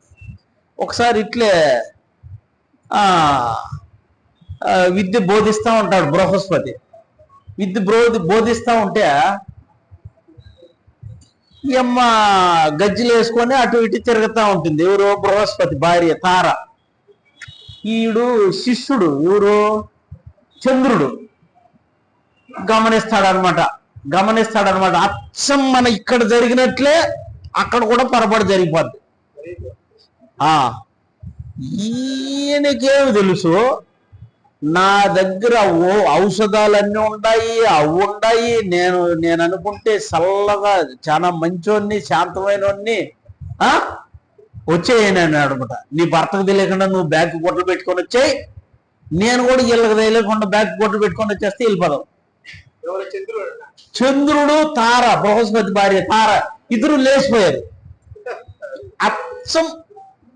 ఒకసారి ఇట్లే విద్య బోధిస్తూ ఉంటాడు బృహస్పతి. విద్య బోధిస్తూ ఉంటే ఈ అమ్మ గజ్జలు వేసుకొని అటు ఇటు తిరుగుతూ ఉంటుంది. ఎవరు? బృహస్పతి భార్య తార. ఈడు శిష్యుడు ఎవరు? చంద్రుడు గమనిస్తాడనమాట. అచ్చం మన ఇక్కడ జరిగినట్లే అక్కడ కూడా పొరపాటు జరిగిపోద్ది. ఈయనకేమి తెలుసు, నా దగ్గర ఔషధాలన్నీ ఉన్నాయి, అవి ఉన్నాయి, నేను అనుకుంటే చల్లగా చాలా మంచోన్ని శాంతమైనోన్ని వచ్చేయని అనమాట. నీ భర్తకు తెలియకుండా నువ్వు బ్యాగ్ గొడ్డలు పెట్టుకొని వచ్చాయి, నేను కూడా వీళ్ళకి తెలియకుండా బ్యాగ్ గొడ్డలు పెట్టుకొని వచ్చేస్తే వెళ్ళిపోదాం. చంద్రుడు తార, బృహస్పతి భార్య తార ఇద్దరు లేచిపోయారు. అచ్చం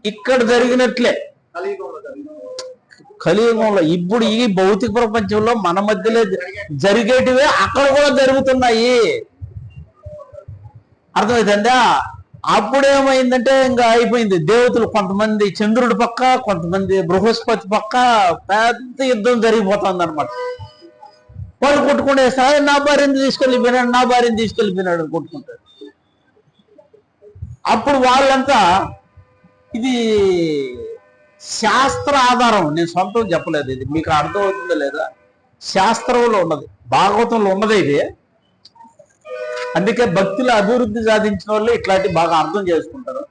ఇక్కడ జరిగినట్లే కలియుగంలో ఇప్పుడు ఈ భౌతిక ప్రపంచంలో మన మధ్యలో జరిగేటివే అక్కడ కూడా జరుగుతున్నాయి. అర్థమైందా? అప్పుడేమైందంటే ఇంకా అయిపోయింది. దేవతలు కొంతమంది చంద్రుడి పక్క, కొంతమంది బృహస్పతి పక్క పెద్ద యుద్ధం జరిగిపోతుంది అనమాట. వాళ్ళు కొట్టుకునేస్తారు, నా భార్యని తీసుకెళ్ళిపోయినాడు కొట్టుకుంటారు. అప్పుడు వాళ్ళంతా, ఇది శాస్త్ర ఆధారం, నేను సొంతం చెప్పలేదు, ఇది మీకు అర్థం అవుతుందో లేదా, శాస్త్రంలో ఉన్నది, భాగవతంలో ఉన్నది ఇది. అందుకే భక్తులు అభివృద్ధి సాధించిన వాళ్ళు ఇట్లాంటివి బాగా అర్థం చేసుకుంటారు.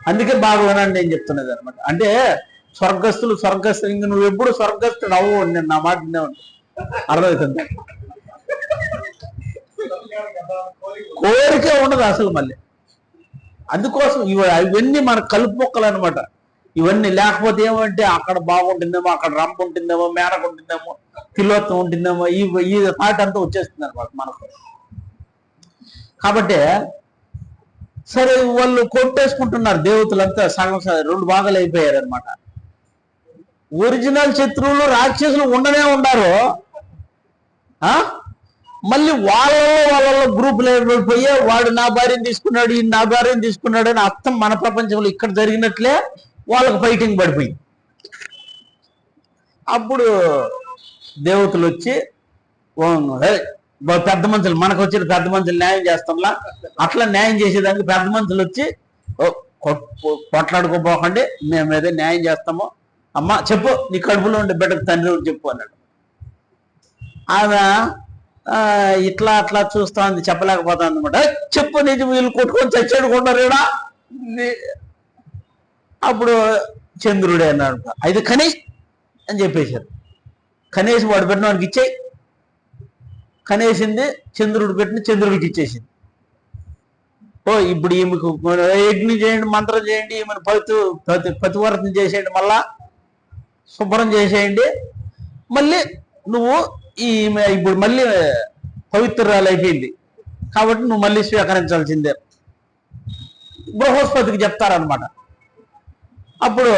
అందుకే బాగా వినండి నేను చెప్తున్నది అనమాట. అంటే స్వర్గస్థులు ఇంక నువ్వు ఎప్పుడు స్వర్గస్థుడు అవ్వు, నేను నా మాట వినేవాడు. అర్థమవుతుంది? కోరికే ఉండదు అసలు మళ్ళీ. అందుకోసం ఇవన్నీ మన కలుపు మొక్కలు అనమాట. ఇవన్నీ లేకపోతే ఏమంటే అక్కడ బాగుంటుందేమో, అక్కడ రంపు ఉంటుందేమో, మేనక ఉంటుందేమో, తిలోత్తం ఉంటుందేమో, ఈ థాట్ అంతా వచ్చేస్తుంది అనమాట మనకు. కాబట్టి సరే వాళ్ళు కొట్టేసుకుంటున్నారు దేవతలంతా, సగం 2 భాగాలు అయిపోయారు అనమాట. ఒరిజినల్ శత్రువులు రాక్షసులు ఉండనే ఉండారు. మళ్ళీ వాళ్ళలో గ్రూపులు అయిపోయి వాడు నా భార్యను తీసుకున్నాడు, ఈ నా భార్యను తీసుకున్నాడు అని అర్థం మన ప్రపంచంలో ఇక్కడ జరిగినట్లే వాళ్ళకు ఫైటింగ్ పడిపోయింది. అప్పుడు దేవతలు వచ్చి పెద్ద మనుషులు, మనకు వచ్చిన పెద్ద మనుషులు న్యాయం చేస్తాంలా, అట్లా న్యాయం చేసేదానికి పెద్ద మనుషులు వచ్చి కొట్లాడుకోపోకండి, మేము ఏదో న్యాయం చేస్తాము, అమ్మ చెప్పు నీ కడుపులో ఉండే బిడ్డకు తండ్రి చెప్పు అన్నాడు. ఆమె ఇట్లా అట్లా చూస్తా ఉంది, చెప్పలేకపోతా అనమాట. చెప్పు నిజం, వీళ్ళు కొట్టుకొని చచ్చాడు కొన్నారేడా. అప్పుడు చంద్రుడే అన్నాడు, అయితే కనీష్ అని చెప్పేశారు. కనీసం వాడు పెట్టిన వాడికి ఇచ్చేయి. కనేసింది, చంద్రుడు పెట్టిన చంద్రుడికి ఇచ్చేసింది. ఇప్పుడు ఈమెకు యజ్ఞం చేయండి, మంత్రం చేయండి, ఈమెను పతివ్రతం చేసేయండి, మళ్ళా శుభ్రం చేసేయండి, మళ్ళీ నువ్వు ఇప్పుడు మళ్ళీ పవిత్రాలు అయిపోయింది కాబట్టి నువ్వు మళ్ళీ స్వీకరించాల్సిందే బృహస్పతికి చెప్తారనమాట. అప్పుడు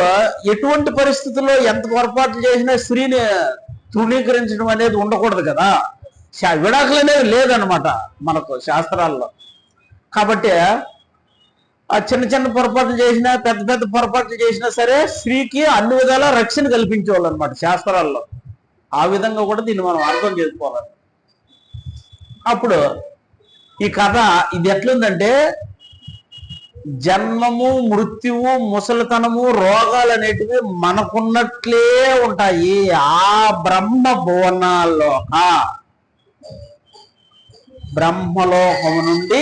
ఎటువంటి పరిస్థితుల్లో ఎంత పొరపాట్లు చేసినా స్త్రీని తృణీకరించడం అనేది ఉండకూడదు కదా, విడాకులు అనేవి లేదనమాట మనకు శాస్త్రాల్లో. కాబట్టి ఆ చిన్న పొరపాట్లు చేసినా, పెద్ద పొరపాట్లు చేసినా సరే స్త్రీకి అన్ని విధాలా రక్షణ కల్పించేవాళ్ళు అనమాట శాస్త్రాల్లో. ఆ విధంగా కూడా దీన్ని మనం అర్థం చేసుకోవాలి. అప్పుడు ఈ కథ ఇది ఎట్లుందంటే, జన్మము, మృత్యువు, ముసలితనము, రోగాలు అనేటివి మనకున్నట్లే ఉంటాయి. ఆ బ్రహ్మలోకము నుండి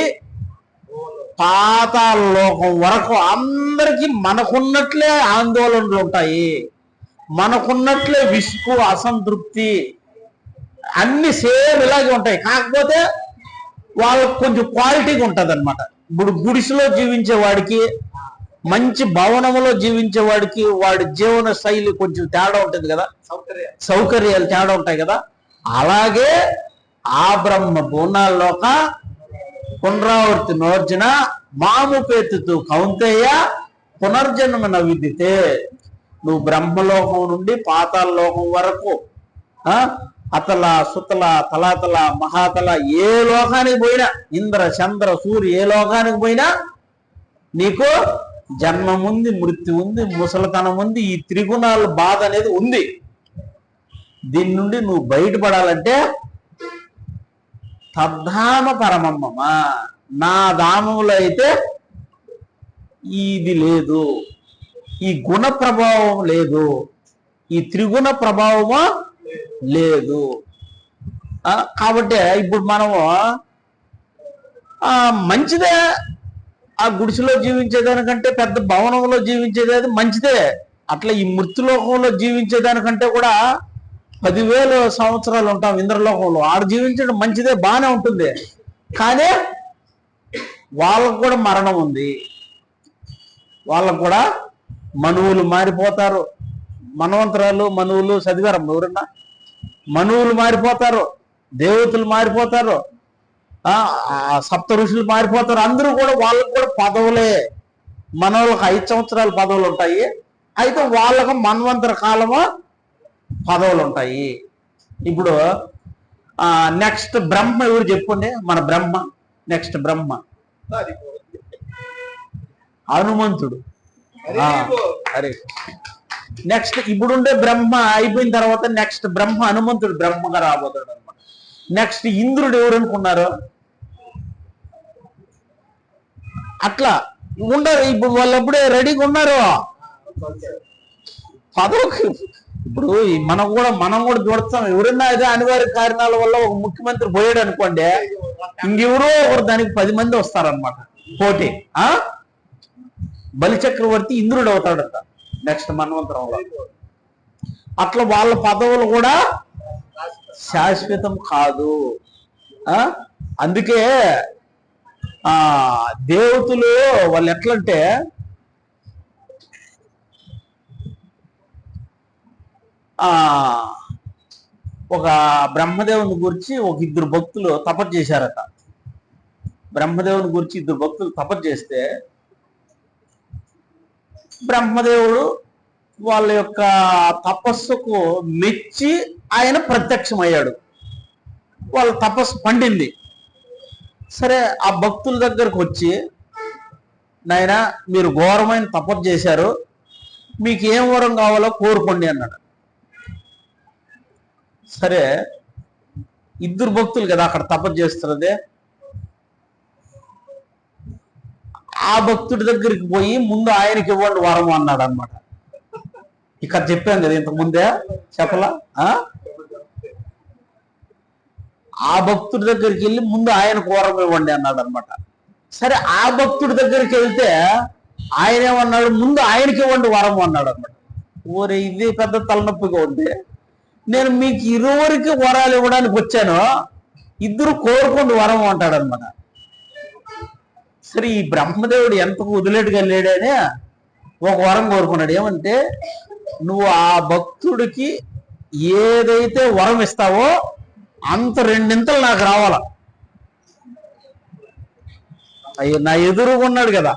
పాతాళలోకం వరకు అందరికీ మనకున్నట్లే ఆందోళనలు ఉంటాయి, మనకున్నట్లే విసుగు, అసంతృప్తి, అన్ని సేమ్ ఇలాగే ఉంటాయి. కాకపోతే వాళ్ళకు కొంచెం క్వాలిటీగా ఉంటుంది అనమాట. ఇప్పుడు గుడిసెలో జీవించే వాడికి, మంచి భవనంలో జీవించే వాడికి వాడి జీవన శైలి కొంచెం తేడా ఉంటుంది కదా, సౌకర్యాలు తేడా ఉంటాయి కదా. అలాగే ఆ బ్రహ్మ పూర్ణాల్లోక పునరావృతి నోర్జున మాముపేతుతూ కౌంతేయ పునర్జన్మ విదితే. నువ్వు బ్రహ్మలోకం నుండి పాతాళ లోకం వరకు అతల సుతల తలాతల మహాతల ఏ లోకానికి పోయినా, ఇంద్ర చంద్ర సూర్య ఏ లోకానికి పోయినా నీకు జన్మం ఉంది, మృత్యు ఉంది, ముసలితనం ఉంది, ఈ త్రిగుణాల బాధ అనేది ఉంది. దీని నుండి నువ్వు బయటపడాలంటే తద్ధామ పరమమ్మ, నా ధామంలో అయితే ఇది లేదు, ఈ గుణ ప్రభావం లేదు, ఈ త్రిగుణ ప్రభావము లేదు. కాబట్టి ఇప్పుడు మనము మంచిదే, ఆ గుడిసెలో జీవించేదానికంటే పెద్ద భవనంలో జీవించేది మంచిదే. అట్లా ఈ మృత్యులోకంలో జీవించేదానికంటే కూడా 10,000 సంవత్సరాలు ఉంటాం ఇంద్రలోకంలో, ఆడ జీవించడం మంచిదే, బాగానే ఉంటుంది. కానీ వాళ్ళకు కూడా మరణం ఉంది, వాళ్ళకు కూడా మనువులు మారిపోతారు. మన్వంతరాలు మనువులు చదివారు ఎవరన్నా? మనువులు మారిపోతారు, దేవతలు మారిపోతారు, సప్త ఋషులు మారిపోతారు. అందరూ కూడా వాళ్ళకు కూడా పదవులే. మనవులకు 5 సంవత్సరాల పదవులు ఉంటాయి, అయితే వాళ్ళకు మన్వంతర కాలము పదవులు ఉంటాయి. ఇప్పుడు నెక్స్ట్ బ్రహ్మ ఎవరు చెప్పండి? మన బ్రహ్మ. నెక్స్ట్ బ్రహ్మ హనుమంతుడు. అరే నెక్స్ట్ ఇప్పుడుండే బ్రహ్మ అయిపోయిన తర్వాత నెక్స్ట్ బ్రహ్మ హనుమంతుడు బ్రహ్మగా రాబోతాడు అనమాట. నెక్స్ట్ ఇంద్రుడు ఎవరు అనుకున్నారు? అట్లా ఉండరు. ఇప్పుడు వాళ్ళు అప్పుడే రెడీగా ఉన్నారు పదవికి. ఇప్పుడు మనం కూడా చూడతాం, ఎవరన్నా అదే అనివార్య కారణాల వల్ల ఒక ముఖ్యమంత్రి పోయాడు అనుకోండి, ఇంకెవరో ఒకరు దానికి 10 మంది వస్తారనమాట పోటీ. బలిచక్రవర్తి ఇంద్రుడు అవుతాడంట నెక్స్ట్ మన్వంతరంలో. అట్లా వాళ్ళ పదవులు కూడా శాశ్వతం కాదు. అందుకే దేవతలు వాళ్ళు ఎట్లంటే ఒక బ్రహ్మదేవుని గురించి ఒక 2 భక్తులు తపస్సు చేశారట. బ్రహ్మదేవుని గురించి 2 భక్తులు తపస్సు చేస్తే బ్రహ్మదేవుడు వాళ్ళ యొక్క తపస్సుకు మెచ్చి ఆయన ప్రత్యక్షమయ్యాడు. వాళ్ళ తపస్సు పండింది. సరే ఆ భక్తుల దగ్గరకు వచ్చి, నాయనా మీరు ఘోరమైన తపస్సు చేశారు, మీకు ఏం వరం కావాలో కోరుకోండి అన్నాడు. సరే 2 భక్తులు కదా అక్కడ తపస్సు చేస్తున్నదే, ఆ భక్తుడి దగ్గరికి పోయి ముందు ఆయనకి ఇవ్వండి వరం అన్నాడు అనమాట. ఇక్కడ చెప్పాం కదా ఇంతకు ముందే, చెప్పలా? ఆ భక్తుడి దగ్గరికి వెళ్ళి ముందు ఆయనకు వరం ఇవ్వండి అన్నాడు అనమాట. సరే ఆ భక్తుడి దగ్గరికి వెళ్తే ఆయన ఏమన్నాడు? ముందు ఆయనకి ఇవ్వండి వరం అన్నాడు అనమాట. ఓరే ఇది పెద్ద తలనొప్పిగా ఉంది, నేను మీకు 2 వరాలు ఇవ్వడానికి వచ్చాను, 2 కోరుకోండి వరం అంటాడు అనమాట. సరే ఈ బ్రహ్మదేవుడు ఎంత వదిలేటుగా లేడని ఒక వరం కోరుకున్నాడు. ఏమంటే, నువ్వు ఆ భక్తుడికి ఏదైతే వరం ఇస్తావో అంత 2 నాకు రావాల. అయ్యో నా ఎదురుగున్నాడు కదా,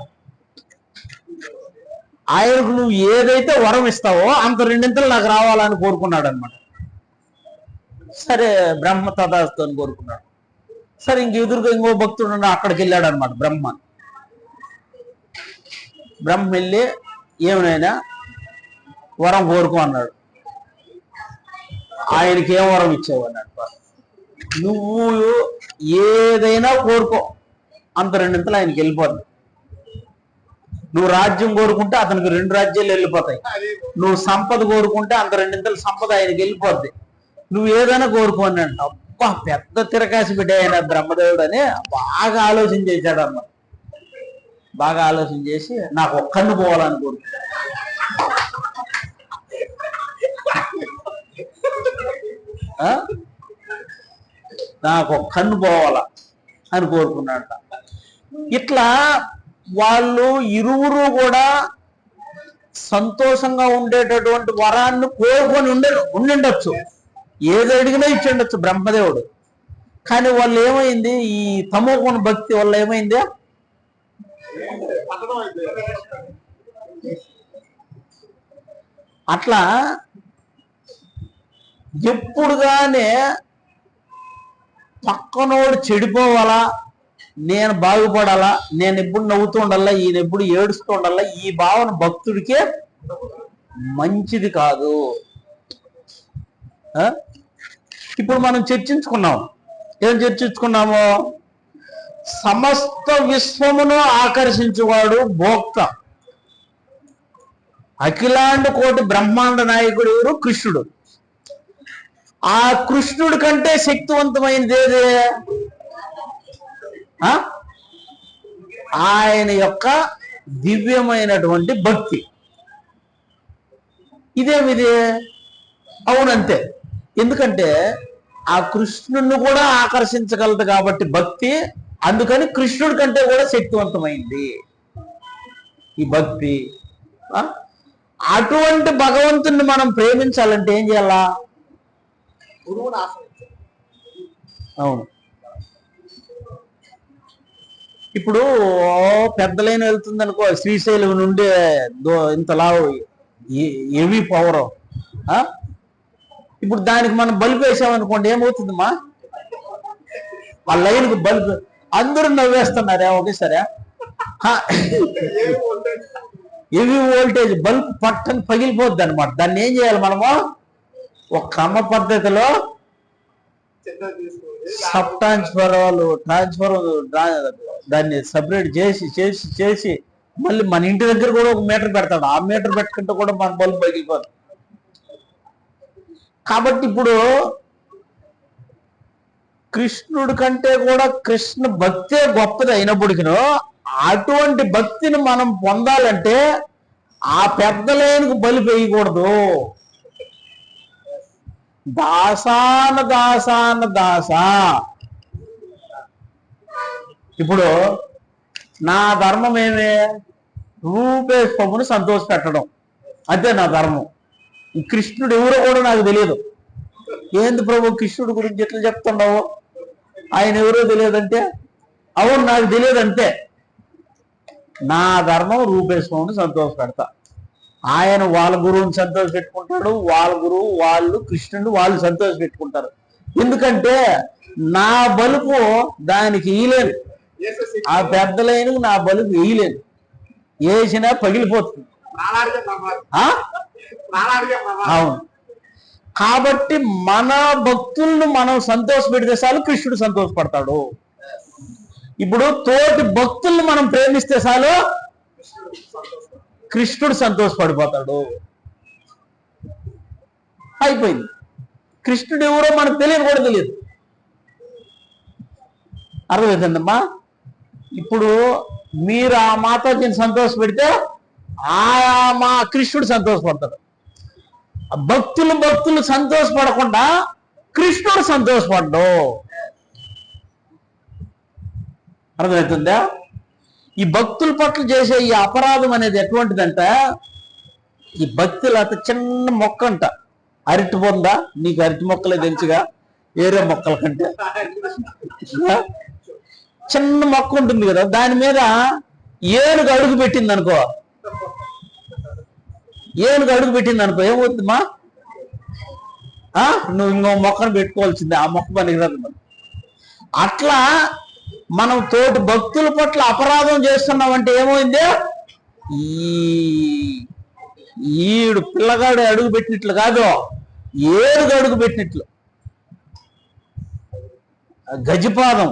ఆయనకు నువ్వు ఏదైతే వరం ఇస్తావో అంత 2 నాకు రావాలని కోరుకున్నాడు అనమాట. సరే బ్రహ్మ తదాస్తు అని కోరుకున్నాడు. సరే ఎదురుగా ఇంకో భక్తుడు అక్కడికి వెళ్ళాడు అనమాట. బ్రహ్మ వెళ్ళి ఏమైనా వరం కోరుకో అన్నాడు. ఆయనకి ఏం వరం ఇచ్చావు అన్నాడు. నువ్వు ఏదైనా కోరుకో అంత 2 ఆయనకి వెళ్ళిపోతుంది. నువ్వు రాజ్యం కోరుకుంటే అతనికి 2 రాజ్యాలు వెళ్ళిపోతాయి. నువ్వు సంపద కోరుకుంటే అంత 2 సంపద ఆయనకి వెళ్ళిపోద్ది. నువ్వు ఏదైనా కోరుకో అన్నాడు. అబ్బా పెద్ద తిరకాసి బిడ్డ ఆయన బ్రహ్మదేవుడు అని బాగా ఆలోచన చేశాడు అన్నమాట. బాగా ఆలోచన చేసి నాకు ఒక కన్ను పోవాలని కోరుకున్నాడు. నాకు ఒక కన్ను పోవాలా అని కోరుకున్నాడు. ఇట్లా వాళ్ళు ఇరువురు కూడా సంతోషంగా ఉండేటటువంటి వరాన్ని కోరుకొని ఉండిండొచ్చు, ఏది అడిగినా ఇచ్చిండొచ్చు బ్రహ్మదేవుడు. కానీ వాళ్ళు ఏమైంది, ఈ తమోగుణ భక్తి వల్ల ఏమైంది, అట్లా ఎప్పుడుగానే పక్కనోడు చెడిపోవాలా, నేను బాగుపడాలా, నేను ఎప్పుడు నవ్వుతూ ఉండాలా, ఈయన ఎప్పుడు ఏడుస్తూ ఉండాలా, ఈ భావన భక్తుడికే మంచిది కాదు. ఇప్పుడు మనం చర్చించుకున్నాం, ఏం చర్చించుకున్నాము, సమస్త విశ్వమును ఆకర్షించువాడు భోక్త, అఖిలాండ కోటి బ్రహ్మాండ నాయకుడు ఎవరు, కృష్ణుడు. ఆ కృష్ణుడి కంటే శక్తివంతమైనది ఏది, ఆయన యొక్క దివ్యమైనటువంటి భక్తి. ఇదేమిది, అవునంతే. ఎందుకంటే ఆ కృష్ణుడిని కూడా ఆకర్షించగలదు కాబట్టి భక్తి, అందుకని కృష్ణుడి కంటే కూడా శక్తివంతమైంది ఈ భక్తి. అటువంటి భగవంతుణ్ణి మనం ప్రేమించాలంటే ఏం చేయాలా, అవును. ఇప్పుడు పెద్దలైన వెళ్తుంది అనుకో, శ్రీశైలం నుండి ఇంతలా హెవీ పవర్, ఇప్పుడు దానికి మనం బల్బు వేసామనుకోండి, ఏమవుతుందమ్మా, ఆ లైన్కి బల్బు, అందరూ నవ్వేస్తున్నారా ఒకేసారి, హెవీ వోల్టేజ్ బల్బ్ పట్టని పగిలిపోద్ది అనమాట. దాన్ని ఏం చేయాలి మనము, ఒక క్రమ పద్ధతిలో సబ్ ట్రాన్స్ఫర్ దాన్ని సపరేట్ చేసి చేసి చేసి మళ్ళీ మన ఇంటి దగ్గర కూడా ఒక మీటర్ పెడతాడు, ఆ మీటర్ పెట్టుకుంటే కూడా మన బల్బు పగిలిపోదు. కాబట్టి ఇప్పుడు కృష్ణుడి కంటే కూడా కృష్ణ భక్తే గొప్పది అయినప్పటికీ అటువంటి భక్తిని మనం పొందాలంటే ఆ పెద్దలేనికి బలి వేయకూడదు. దాసాన దాసాన దాస. ఇప్పుడు నా ధర్మం ఏమే, రూపేశ్వమును సంతోష పెట్టడం, అదే నా ధర్మం. ఈ కృష్ణుడు ఎవరో కూడా నాకు తెలియదు. ఏంది ప్రభు కృష్ణుడి గురించి ఎట్లా చెప్తున్నావు, ఆయన ఎవరో తెలియదంటే, అవును నాకు తెలియదంటే నా ధర్మం రూపేశ్వముని సంతోష పెడతా. ఆయన వాళ్ళ గురువుని సంతోష పెట్టుకుంటాడు, వాళ్ళ గురువు వాళ్ళు కృష్ణుడు వాళ్ళు సంతోష పెట్టుకుంటారు. ఎందుకంటే నా బలుపు దానికి ఈయలేదు, ఆ పెద్దలైన నా బలుపు వేయలేదు, వేసినా పగిలిపోతుంది. అవును. కాబట్టి మన భక్తులను మనం సంతోష పెడితే చాలు కృష్ణుడు సంతోషపడతాడు. ఇప్పుడు తోటి భక్తుల్ని మనం ప్రేమిస్తే చాలు కృష్ణుడు సంతోషపడిపోతాడు. అయిపోయింది. కృష్ణుడు ఎవరో మనకు తెలియదు కూడా తెలియదు. అర్థమవుతుందమ్మా. ఇప్పుడు మీరు ఆ మాతాజీని సంతోష పెడితే మా కృష్ణుడు సంతోషపడతాడు. భక్తులు సంతోషపడకుండా కృష్ణుడు సంతోషపడ్డు. అర్థమవుతుందా. ఈ భక్తుల పట్ల చేసే ఈ అపరాధం అనేది ఎటువంటిదంట, ఈ భక్తులు అంత చిన్న మొక్క అంట, అరటి పొందా, నీకు అరటి మొక్కలే తెలుసుగా వేరే మొక్కల కంటే, చిన్న మొక్క ఉంటుంది కదా, దాని మీద ఏనుగు అడుగు పెట్టింది అనుకో, ఏమవుతుందమ్మా, నువ్వు ఇంకో మొక్కను పెట్టుకోవాల్సిందే, ఆ మొక్క పనికిరాదు. అట్లా మనం తోటి భక్తుల పట్ల అపరాధం చేస్తున్నామంటే ఏమైంది, ఈడు పిల్లగాడు అడుగు పెట్టినట్లు కాదు, ఏడుగు అడుగు పెట్టినట్లు, గజిపాదం.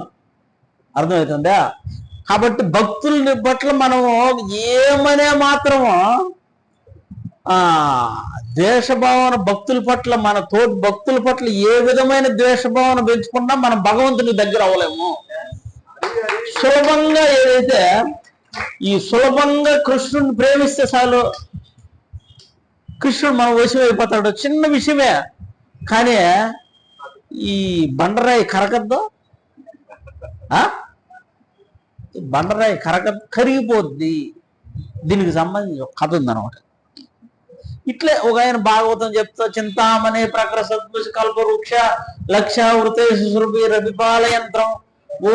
అర్థమవుతుందా. కాబట్టి భక్తుల పట్ల మనము ఏమనే మాత్రము ద్వేషభావన, భక్తుల పట్ల మన తోటి భక్తుల పట్ల ఏ విధమైన ద్వేషభావన పెంచుకున్నా మనం భగవంతుని దగ్గర అవ్వలేము. సులభంగా ఏదైతే ఈ సులభంగా కృష్ణుడిని ప్రేమిస్తే చాలు కృష్ణుడు మన వశం అయిపోతాడు. చిన్న విషయమే కానీ ఈ బండరాయి కరగద్దు, బండరాయి కరిగిపోద్ది. దీనికి సంబంధించి ఒక కథ ఉందన్నమాట. ఇట్లే ఒక ఆయన భాగవతం చెప్తా, చింతామణి ప్రకర సద్భుష కల్పవృక్ష లక్ష వృతేశు సురభి రవిపాల యంత్రం. ఓ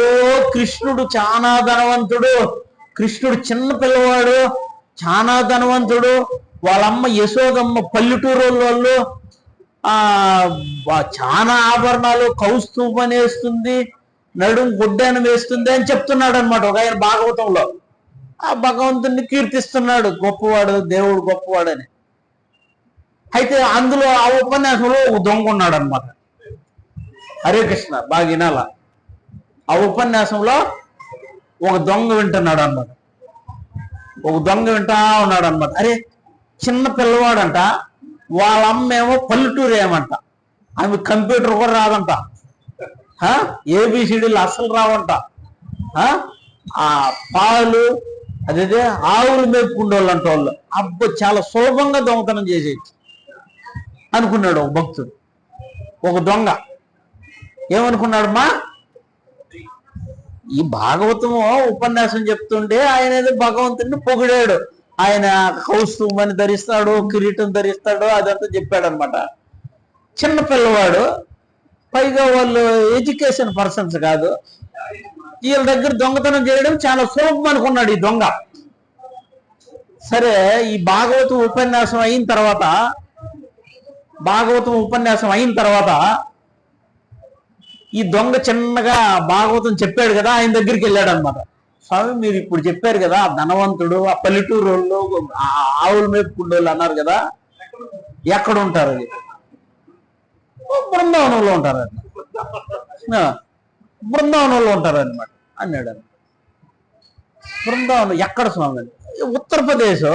కృష్ణుడు చాలా ధనవంతుడు, కృష్ణుడు చిన్న పిల్లవాడు, చాలా ధనవంతుడు. వాళ్ళమ్మ యశోదమ్మ పల్లెటూరు వాళ్ళు చాలా ఆభరణాలు, కౌస్తుభని వేస్తుంది, నడుం గుడ్డను వేస్తుంది అని చెప్తున్నాడు అనమాట ఒక ఆయన భాగవతంలో. ఆ భగవంతుడిని కీర్తిస్తున్నాడు, గొప్పవాడు, దేవుడు గొప్పవాడని. అయితే అందులో ఆ ఉపన్యాసంలో ఒక దొంగ ఉన్నాడు అనమాట. హరే కృష్ణ, బాగా వినాల. ఆ ఉపన్యాసంలో ఒక దొంగ వింటున్నాడు అనమాట. ఒక దొంగ వింటా ఉన్నాడు అనమాట. అరే, చిన్న పిల్లవాడంట, వాళ్ళ అమ్మ ఏమో పల్లెటూరు ఏమంట, ఆమె కంప్యూటర్ కూడా రాదంట, ఏబిసిడీలు అస్సలు రావంట. ఆ పాలు అదే ఆవులు మేపుకుండేవాళ్ళు అంట వాళ్ళు. అబ్బో, చాలా సులభంగా దొంగతనం చేసేది అనుకున్నాడు ఒక భక్తుడు. ఒక దొంగ ఏమనుకున్నాడమ్మా, ఈ భాగవతం ఉపన్యాసం చెప్తుంటే ఆయన ఏదో భగవంతుడిని పొగిడాడు. ఆయన కౌస్తుభని ధరిస్తాడు, కిరీటం ధరిస్తాడు, అదంతా చెప్పాడు అనమాట. చిన్న పిల్లవాడు, పైగా వాళ్ళు ఎడ్యుకేషన్ పర్సన్స్ కాదు, వీళ్ళ దగ్గర దొంగతనం చేయడం చాలా సులభం అనుకున్నాడు ఈ దొంగ. సరే, ఈ భాగవతం ఉపన్యాసం అయిన తర్వాత ఈ దొంగ చిన్నగా భాగవతం చెప్పాడు కదా, ఆయన దగ్గరికి వెళ్ళాడు అనమాట. స్వామి, మీరు ఇప్పుడు చెప్పారు కదా, ఆ ధనవంతుడు, ఆ పల్లెటూరు వాళ్ళు, ఆవులు మేపుకుండోళ్ళు అన్నారు కదా, ఎక్కడ ఉంటారు? అది బృందావనంలో ఉంటారు, బృందావనంలో ఉంటారు అనమాట అన్నాడు. బృందావనం ఎక్కడ స్వామి? ఉత్తరప్రదేశ్,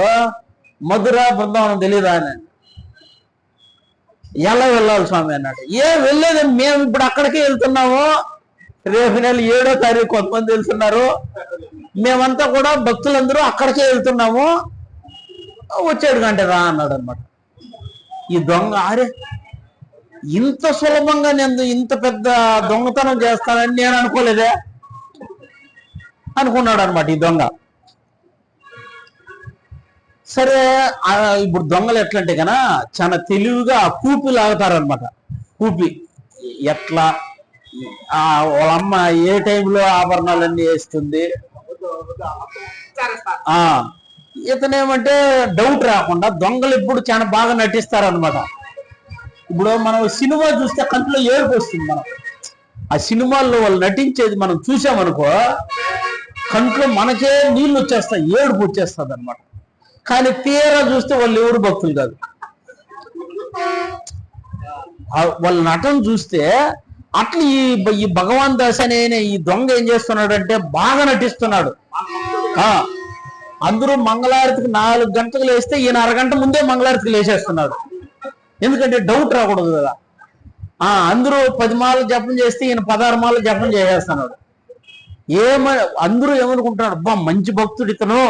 మధుర, బృందావనం తెలియదా అని. ఎలా వెళ్ళాలి స్వామి అన్నాడు. వెళ్ళేది, మేము ఇప్పుడు అక్కడికే వెళ్తున్నాము, రేపు నెల 7వ తారీఖు కొంతమంది వెళ్తున్నారు, మేమంతా కూడా భక్తులందరూ అక్కడికే వెళ్తున్నాము, వచ్చాడు గంట రా అన్నాడు అనమాట. ఈ దొంగ, అరే ఇంత సులభంగా నేను ఇంత పెద్ద దొంగతనం చేస్తానని నేను అనుకోలేదే అనుకున్నాడు అనమాట ఈ దొంగ. సరే, ఇప్పుడు దొంగలు ఎట్లంటే కన్నా చాలా తెలివిగా కూపి లాగుతారనమాట. కూపి ఎట్లా, వాళ్ళమ్మ ఏ టైంలో ఆభరణాలన్నీ వేస్తుంది, ఇతనేమంటే డౌట్ రాకుండా దొంగలు ఇప్పుడు చాలా బాగా నటిస్తారనమాట. ఇప్పుడు మనం సినిమా చూస్తే కంట్లో ఏడుపు వస్తుంది. మనం ఆ సినిమాల్లో వాళ్ళు నటించేది మనం చూసామనుకో, కంట్లో మనకే నీళ్ళు వచ్చేస్తాయి, ఏడుపు వచ్చేస్తుంది అనమాట. కానీ తీరా చూస్తే వాళ్ళు ఎవరు భక్తులు కాదు. వాళ్ళ నటన చూస్తే అట్లా ఈ భగవాన్ దాస్ అనే ఈ దొంగ ఏం చేస్తున్నాడు అంటే బాగా నటిస్తున్నాడు. అందరూ మంగళారతికి 4 గంటలకు లేస్తే ఈయన అరగంట ముందే మంగళారతికి లేచేస్తున్నాడు. ఎందుకంటే డౌట్ రాకూడదు కదా. అందరూ 10 మాలలు జపం చేస్తే ఈయన 16 మాలలు జపం చేసేస్తున్నాడు. అందరూ ఏమనుకుంటున్నారు, అబ్బా మంచి భక్తుడు ఇతను,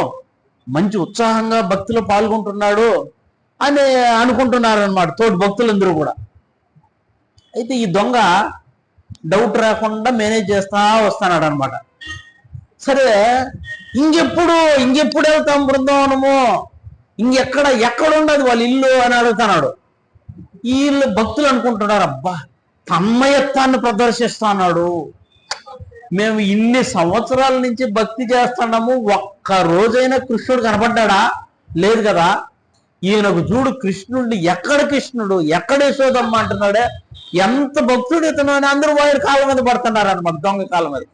మంచి ఉత్సాహంగా భక్తిలో పాల్గొంటున్నాడు అని అనుకుంటున్నారు అనమాట తోటి భక్తులందరూ కూడా. అయితే ఈ దొంగ డౌట్ రాకుండా మేనేజ్ చేస్తా వస్తున్నాడు అనమాట. సరే, ఇంకెప్పుడు వెళ్తాం బృందావనము, ఎక్కడ ఉండదు వాళ్ళ ఇల్లు అని అడుగుతున్నాడు. వీళ్ళు భక్తులు అనుకుంటున్నారు, అబ్బా తన్మయత్వాన్ని ప్రదర్శిస్తున్నాడు, మేము ఇన్ని సంవత్సరాల నుంచి భక్తి చేస్తున్నాము, ఒక్క రోజైనా కృష్ణుడు కనపడ్డా? లేదు కదా. ఈయనకు చూడు కృష్ణుడిని, ఎక్కడ కృష్ణుడు, ఎక్కడ యశోదమ్మ అంటున్నాడే, ఎంత భక్తుడు ఇతను అని అందరూ వాడి కాళ్ళ మీద పడుతున్నారు అనమాట, దొంగ కాళ్ళ మీద.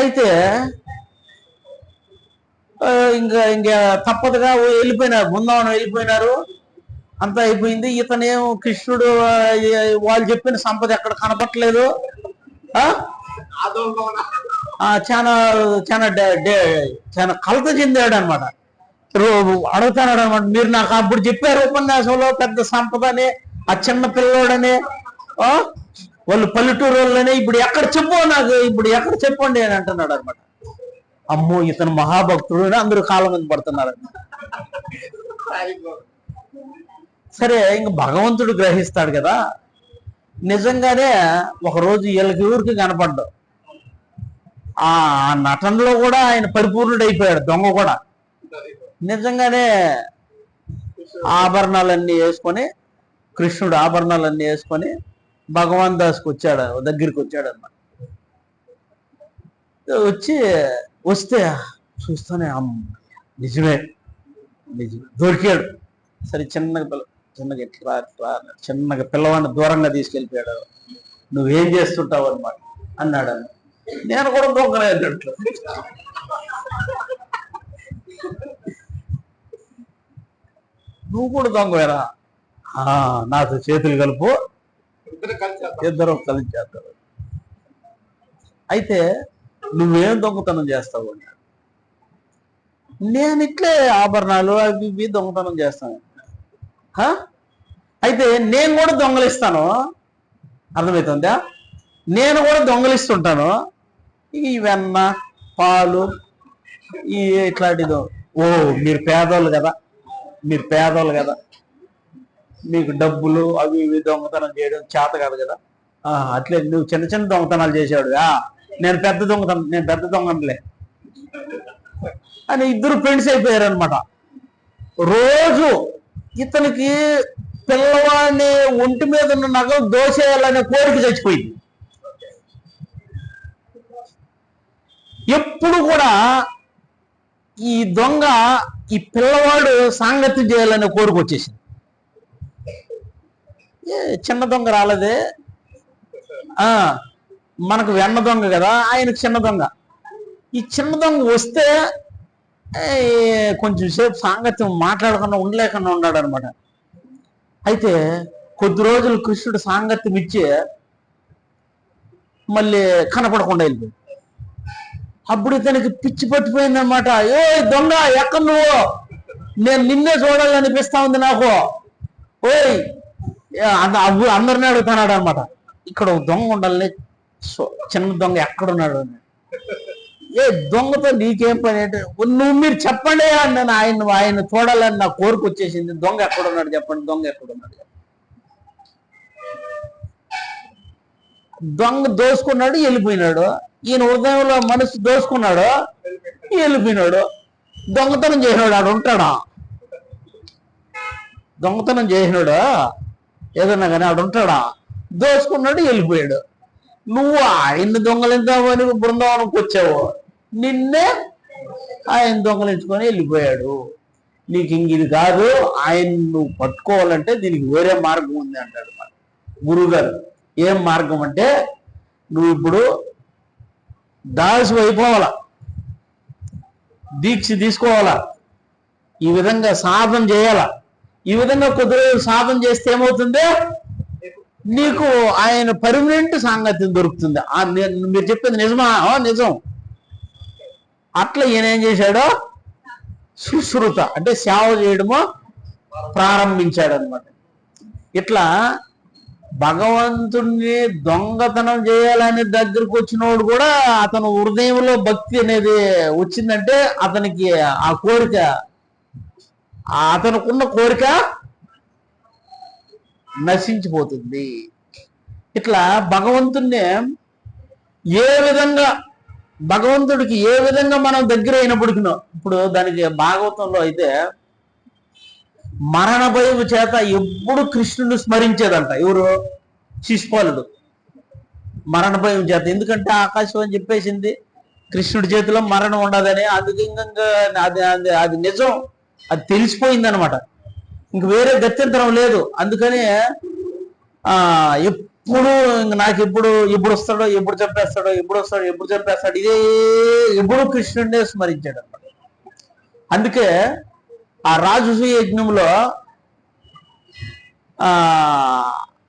అయితే ఇంకా తప్పదుగా వెళ్ళిపోయినారు, బృందావనం వెళ్ళిపోయినారు, అంతా అయిపోయింది. ఇతనేమో కృష్ణుడు వాళ్ళు చెప్పిన సంపద ఎక్కడ కనపట్లేదు, చాలా కలత చెందాడు అనమాట. అడుగుతున్నాడు అనమాట, మీరు నాకు అప్పుడు చెప్పారు ఉపన్యాసంలో పెద్ద సంపద అని, ఆ చిన్న పిల్లోడని, వాళ్ళు పల్లెటూరు వాళ్ళని, ఇప్పుడు ఎక్కడ చెప్పండి అని అంటున్నాడు అనమాట. అమ్మో, ఇతను మహాభక్తుడు అని అందరూ కాళ్ళ మీద పడుతున్నారు. సరే, ఇంక భగవంతుడు గ్రహిస్తాడు కదా. నిజంగానే ఒకరోజు వీళ్ళకి ఊరికి కనపడ్డాడు. ఆ నటనలో కూడా ఆయన పరిపూర్ణుడైపోయాడు, దొంగ కూడా. నిజంగానే ఆభరణాలన్నీ వేసుకొని, కృష్ణుడు ఆభరణాలన్నీ వేసుకొని భగవాన్ దాస్కి దగ్గరికి వచ్చాడు అన్నమాట. వస్తే చూస్తూనే నిజమే దొరికాడు. సరే చిన్నగా పిల్లవాడిని దూరంగా తీసుకెళ్ళిపోయాడు. నువ్వేం చేస్తుంటావు అన్నమాట అన్నాడు. నేను కూడా దొంగలేదట్లు, నువ్వు కూడా దొంగవేరా, నాతో చేతులు కలుపు, ఇద్దరు కలిసి చేస్తారు. అయితే నువ్వేం దొంగతనం చేస్తావు అన్నాడు. నేను ఇట్లే ఆభరణాలు అవి ఇవి దొంగతనం చేస్తాను. అయితే నేను కూడా దొంగలిస్తాను, అర్థమవుతుందా? నేను కూడా దొంగలిస్తుంటాను. ఈ వెన్న పాలు ఇట్లాంటిదో. ఓ మీరు పేదోళ్ళు కదా, మీకు డబ్బులు అవి ఇవి దొంగతనం చేయడం చేత కాదు కదా. అట్లే నువ్వు చిన్న చిన్న దొంగతనాలు చేసాడు, నేను పెద్ద దొంగలే అని ఇద్దరు ఫ్రెండ్స్ అయిపోయారు అనమాట. రోజు ఇతనికి పిల్లవాడిని ఒంటి మీద ఉన్న నగలు దోసేయాలనే కోరిక చచ్చిపోయింది. ఎప్పుడు కూడా ఈ దొంగ ఈ పిల్లవాడు సాంగత్యం చేయాలనే కోరిక వచ్చేసింది. చిన్న దొంగ రాలేదే, మనకు వెన్న దొంగ కదా, ఆయనకు చిన్న దొంగ. ఈ చిన్న దొంగ వస్తే కొంచెం సేపు సాంగత్యం మాట్లాడకుండా ఉండలేకుండా ఉన్నాడు అనమాట. అయితే కొద్ది రోజులు కృష్ణుడు సాంగత్యం ఇచ్చి మళ్ళీ కనపడకుండా వెళ్ళిపోయింది. అప్పుడు ఇతనికి పిచ్చి పట్టిపోయింది అనమాట. ఏ దొంగ ఎక్కడ నువ్వు, నేను నిన్నే చూడాలనిపిస్తా ఉంది నాకు. ఓయ్ అందరినీ అడుగుతున్నాడు అనమాట. ఇక్కడ దొంగ ఉండాలని, చిన్న దొంగ ఎక్కడున్నాడు అని. ఏ దొంగతో నీకేం పని అంటే, మీరు చెప్పండి నేను ఆయన చూడాలని నా కోరిక వచ్చేసింది. దొంగ ఎక్కడున్నాడు చెప్పండి, దొంగ ఎక్కడున్నాడు. దొంగ దోసుకున్నాడు, వెళ్ళిపోయినాడు. ఈయన హృదయంలో మనసు దోసుకున్నాడు, వెళ్ళిపోయినాడు. దొంగతనం చేసినాడు, ఆడు ఉంటాడా? దొంగతనం చేసినాడు ఏదన్నా కానీ ఆడు ఉంటాడా? దోసుకున్నాడు, వెళ్ళిపోయాడు. నువ్వు ఆయన దొంగలిందామని బృందావనంకి వచ్చావు, నిన్నే ఆయన దొంగలించుకొని వెళ్ళిపోయాడు. నీకు ఇంక ఇది కాదు, ఆయన నువ్వు పట్టుకోవాలంటే దీనికి వేరే మార్గం ఉంది అంటాడు గురువుగారు. ఏం మార్గం అంటే, నువ్వు ఇప్పుడు దాసు అయిపోవాలా, దీక్ష తీసుకోవాలా, ఈ విధంగా సాధన చేయాలా. ఈ విధంగా కొద్ది రోజులు సాధన చేస్తే ఏమవుతుంది, నీకు ఆయన పర్మనెంట్ సాంగత్యం దొరుకుతుంది. మీరు చెప్పింది నిజమా? నిజం. అట్లా ఈయన ఏం చేశాడో శుశ్రుత అంటే సేవ చేయడమో ప్రారంభించాడు అనమాట. ఇట్లా భగవంతుడిని దొంగతనం చేయాలని దగ్గరకు వచ్చినోడు కూడా అతను హృదయంలో భక్తి అనేది వచ్చిందంటే అతనికి ఆ కోరిక, అతనుకున్న కోరిక నశించిపోతుంది. ఇట్లా భగవంతుణ్ణి భగవంతుడికి ఏ విధంగా మనం దగ్గర అయినప్పటికీ, ఇప్పుడు దానికి భాగవతంలో అయితే మరణ భయం చేత ఎప్పుడు కృష్ణుని స్మరించేదంట. ఎవరు? శిశుపాలుడు. మరణ భయం చేత, ఎందుకంటే ఆకాశం అని చెప్పేసింది కృష్ణుడి చేతిలో మరణం ఉండదని. అందుకే అది నిజం, అది తెలిసిపోయింది అనమాట. ఇంక వేరే గత్యంతరం లేదు. అందుకని ఎప్పుడు నాకు ఎప్పుడు వస్తాడో, ఎప్పుడు చంపేస్తాడో, ఎప్పుడు చంపేస్తాడు, ఇదే ఎప్పుడు కృష్ణుడినే స్మరించాడు అనమాట. అందుకే ఆ రాజసూయ యజ్ఞంలో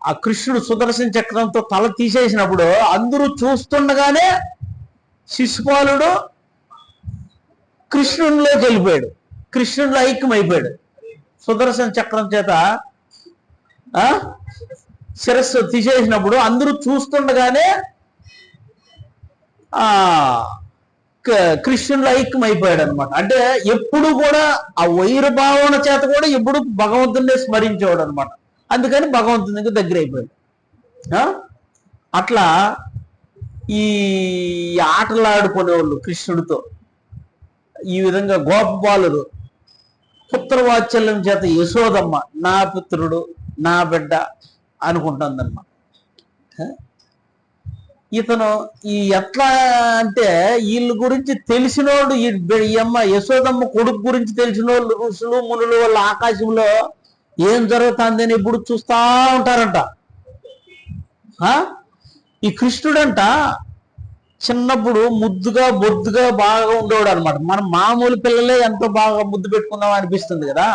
ఆ కృష్ణుడు సుదర్శన చక్రంతో తల తీసేసినప్పుడు అందరూ చూస్తుండగానే శిశుపాలుడు కృష్ణుడిలోకి వెళ్ళిపోయాడు, కృష్ణుడిలో ఐక్యమైపోయాడు. సుదర్శన చక్రం చేత శిరస్సు తీసేసినప్పుడు అందరూ చూస్తుండగానే కృష్ణుడిలో ఐక్యమైపోయాడు అనమాట. అంటే ఎప్పుడు కూడా ఆ వైర భావన చేత కూడా ఎప్పుడు భగవంతుడిని స్మరించేవాడు అనమాట. అందుకని భగవంతునికి దగ్గర అయిపోయాడు. అట్లా ఈ ఆటలు ఆడుకునేవాళ్ళు కృష్ణుడితో. ఈ విధంగా గోపబాలురు పుత్రవాత్సల్యం చేత యశోదమ్మ నా పుత్రుడు నా బిడ్డ అనుకుంటుందన్నమాట. ఇతను ఈ ఎట్లా అంటే వీళ్ళ గురించి తెలిసినోడు, ఈ అమ్మ యశోదమ్మ కొడుకు గురించి తెలిసినోళ్ళు ఋషులు మునులు వాళ్ళ ఆకాశంలో ఏం జరుగుతుందని ఇప్పుడు చూస్తా ఉంటారంట. ఈ కృష్ణుడంట చిన్నప్పుడు ముద్దుగా బొద్దుగా బాగా ఉండేవాడు అనమాట. మనం మామూలు పిల్లలే ఎంతో బాగా ముద్దు పెట్టుకున్నాం అనిపిస్తుంది కదా.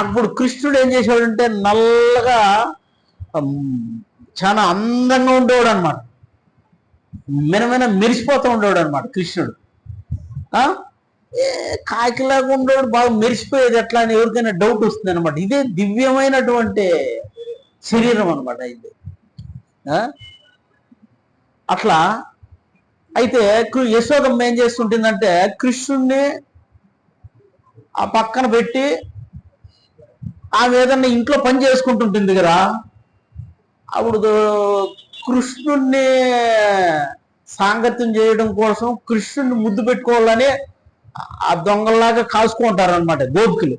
అప్పుడు కృష్ణుడు ఏం చేసేవాడంటే నల్లగా చాలా అందంగా ఉండేవాడు అనమాట. మినమిన మెరిసిపోతూ ఉండేవాడు అనమాట కృష్ణుడు. కాకిలాగా ఉండేవాడు, బాగా మెరిసిపోయేది ఎట్లా అని ఎవరికైనా డౌట్ వస్తుంది అనమాట. ఇదే దివ్యమైనటువంటి శరీరం అనమాట ఇది. అట్లా అయితే యశోదమ్మ ఏం చేస్తుంటుందంటే కృష్ణుడిని ఆ పక్కన పెట్టి ఆమె ఏదన్నా ఇంట్లో పని చేసుకుంటుంటుంది కదా. అప్పుడు కృష్ణుడిని సాంగత్యం చేయడం కోసం కృష్ణుడిని ముద్దు పెట్టుకోవాలని ఆ దొంగల్లాగా కాసుకుంటారనమాట గోపికలు.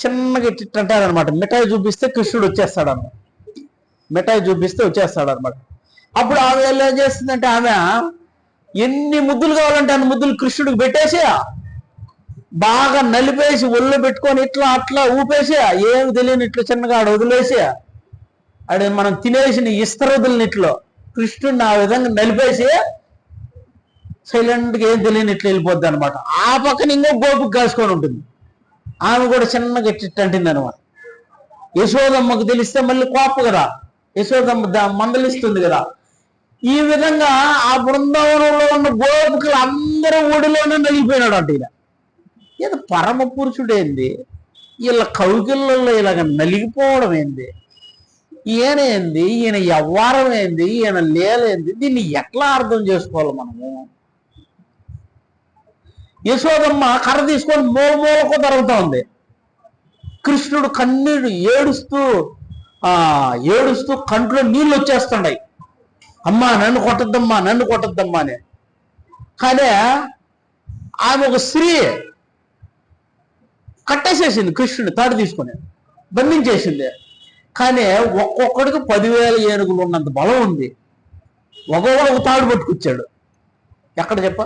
చిన్నగా ఇట్టింటారనమాట. మిఠాయి చూపిస్తే కృష్ణుడు వచ్చేస్తాడన్నమాట. మిఠాయి చూపిస్తే వచ్చేస్తాడనమాట. అప్పుడు ఆమె ఏం చేస్తుందంటే ఆమె ఎన్ని ముద్దులు కావాలంటే అన్ని ముద్దులు కృష్ణుడికి పెట్టేసి బాగా నలిపేసి ఒళ్ళు పెట్టుకొని ఇట్లా అట్లా ఊపేసి ఏమి తెలియని ఇట్లా చిన్నగా ఆడ వదిలేసి ఆడ మనం తినేసిన ఇస్తరుదులనిట్లో కృష్ణుడిని ఆ విధంగా నలిపేసి సైలెంట్గా ఏం తెలియని ఇట్లా వెళ్ళిపోద్ది అనమాట. ఆ పక్కన ఇంకో గోపిక కాసుకొని ఉంటుంది. ఆమె కూడా చిన్నగా ఇట్టింటుంది అనమాట. యశోదమ్మకు తెలిస్తే మళ్ళీ కోప కదా, యశోదమ్మ మందలిస్తుంది కదా. ఈ విధంగా ఆ బృందావనంలో ఉన్న గోపికలు అందరూ ఊడిలోనే నలిగిపోయినాడు అంట. ఈయన పరమ పురుషుడేంది, వీళ్ళ కౌగిళ్ళల్లో ఇలాగ నలిగిపోవడం ఏంది, ఈయన ఏంది, ఈయన వ్యవహారం ఏంది, ఈయన లేలేంది, దీన్ని ఎట్లా అర్థం చేసుకోవాలి మనము? యశోదమ్మ కర్ర తీసుకొని మూలకు తరుగుతూ ఉంది. కృష్ణుడు కన్నీడు ఏడుస్తూ కంట్లో నీళ్ళు వచ్చేస్తున్నాయి. అమ్మా నన్ను కొట్టద్దమ్మా, నన్ను కొట్టద్దమ్మా అని. కానీ ఆమె ఒక స్త్రీ కట్టేసేసింది కృష్ణుని, తాడు తీసుకొని బంధించేసింది. కానీ ఒక్కొక్కడికి 10,000 ఏనుగులు ఉన్నంత బలం ఉంది. ఒక్కొక్కడు ఒక తాడు పట్టుకొచ్చాడు. ఎక్కడ చెప్ప?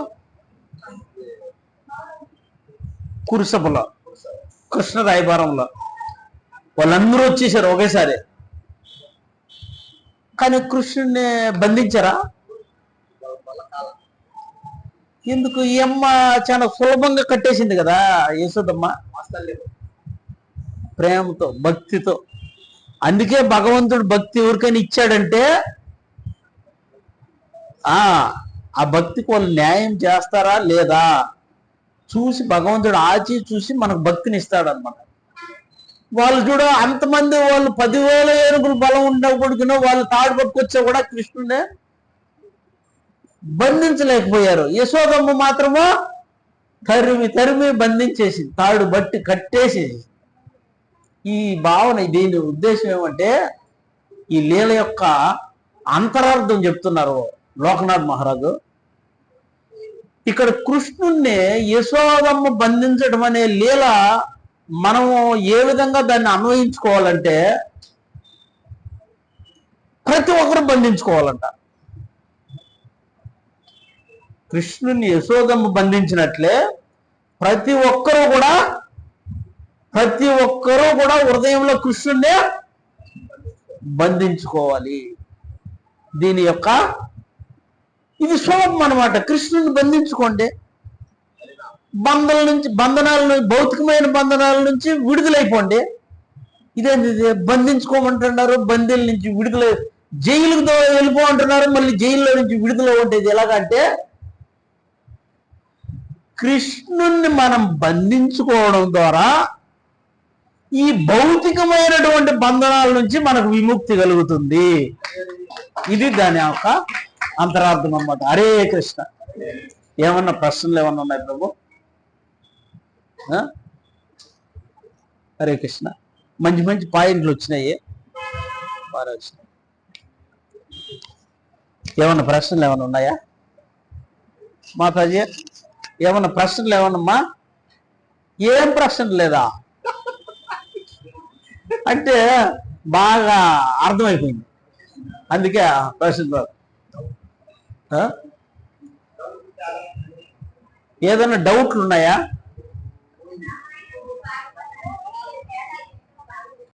కురుసపులో, కృష్ణ రాయబారంలో వాళ్ళందరూ వచ్చేసారు ఒకేసారి. కానీ కృష్ణుడిని బంధించారా? ఎందుకు? ఈ అమ్మ చాలా సులభంగా కట్టేసింది కదా యశోదమ్మ, ప్రేమతో భక్తితో. అందుకే భగవంతుడు భక్తి ఎవరికైనా ఇచ్చాడంటే ఆ భక్తికి వాళ్ళు న్యాయం చేస్తారా లేదా చూసి భగవంతుడు ఆచి చూసి మనకు భక్తిని ఇస్తాడనమాట. వాళ్ళు చూడ అంతమంది వాళ్ళు 10,000 ఏనుగులు బలం ఉండకూడదునో వాళ్ళు తాడు పట్టుకొచ్చా కూడా కృష్ణుడే బంధించలేకపోయారు. యశోదమ్మ మాత్రమో తరిమి బంధించేసి తాడు బట్టి కట్టేసేసి. ఈ భావన, దీని ఉద్దేశం ఏమంటే ఈ లీల యొక్క అంతరార్థం చెప్తున్నారు లోకనాథ్ మహారాజు. ఇక్కడ కృష్ణుణ్ణి యశోదమ్మ బంధించడం అనే లీల మనము ఏ విధంగా దాన్ని అన్వయించుకోవాలంటే ప్రతి ఒక్కరు బంధించుకోవాలంట. కృష్ణుని యశోదమ్మ బంధించినట్లే ప్రతి ఒక్కరూ కూడా హృదయంలో కృష్ణుణ్ణి బంధించుకోవాలి. దీని యొక్క ఇది శోభం అనమాట. కృష్ణుని బంధించుకోండి, బంధనాల నుంచి భౌతికమైన బంధనాల నుంచి విడుదలైపోండి. ఇదేంటి బంధించుకోమంటున్నారు, బందీల నుంచి విడుదల, జైలుతో వెళ్ళిపో అంటున్నారు, మళ్ళీ జైల్లో నుంచి విడుదల ఉండేది ఎలాగంటే కృష్ణుణ్ణి మనం బంధించుకోవడం ద్వారా ఈ భౌతికమైనటువంటి బంధనాల నుంచి మనకు విముక్తి కలుగుతుంది. ఇది దాని యొక్క అంతరార్థం అన్నమాట. హరే కృష్ణ. ఏమన్నా ప్రశ్నలు ఏమన్నా ఉన్నాయి ప్రభు? హరే కృష్ణ. మంచి మంచి పాయింట్లు వచ్చినాయి. బాగా వచ్చినాయి. ఏమన్నా ప్రశ్నలు ఏమైనా ఉన్నాయా మాతాజీ? ఏమన్నా ప్రశ్నలు ఏమన్నమ్మా? ఏం ప్రశ్నలు లేదా అంటే బాగా అర్థమైపోయింది, అందుకే ప్రశ్నలు. ఏదైనా డౌట్లు ఉన్నాయా?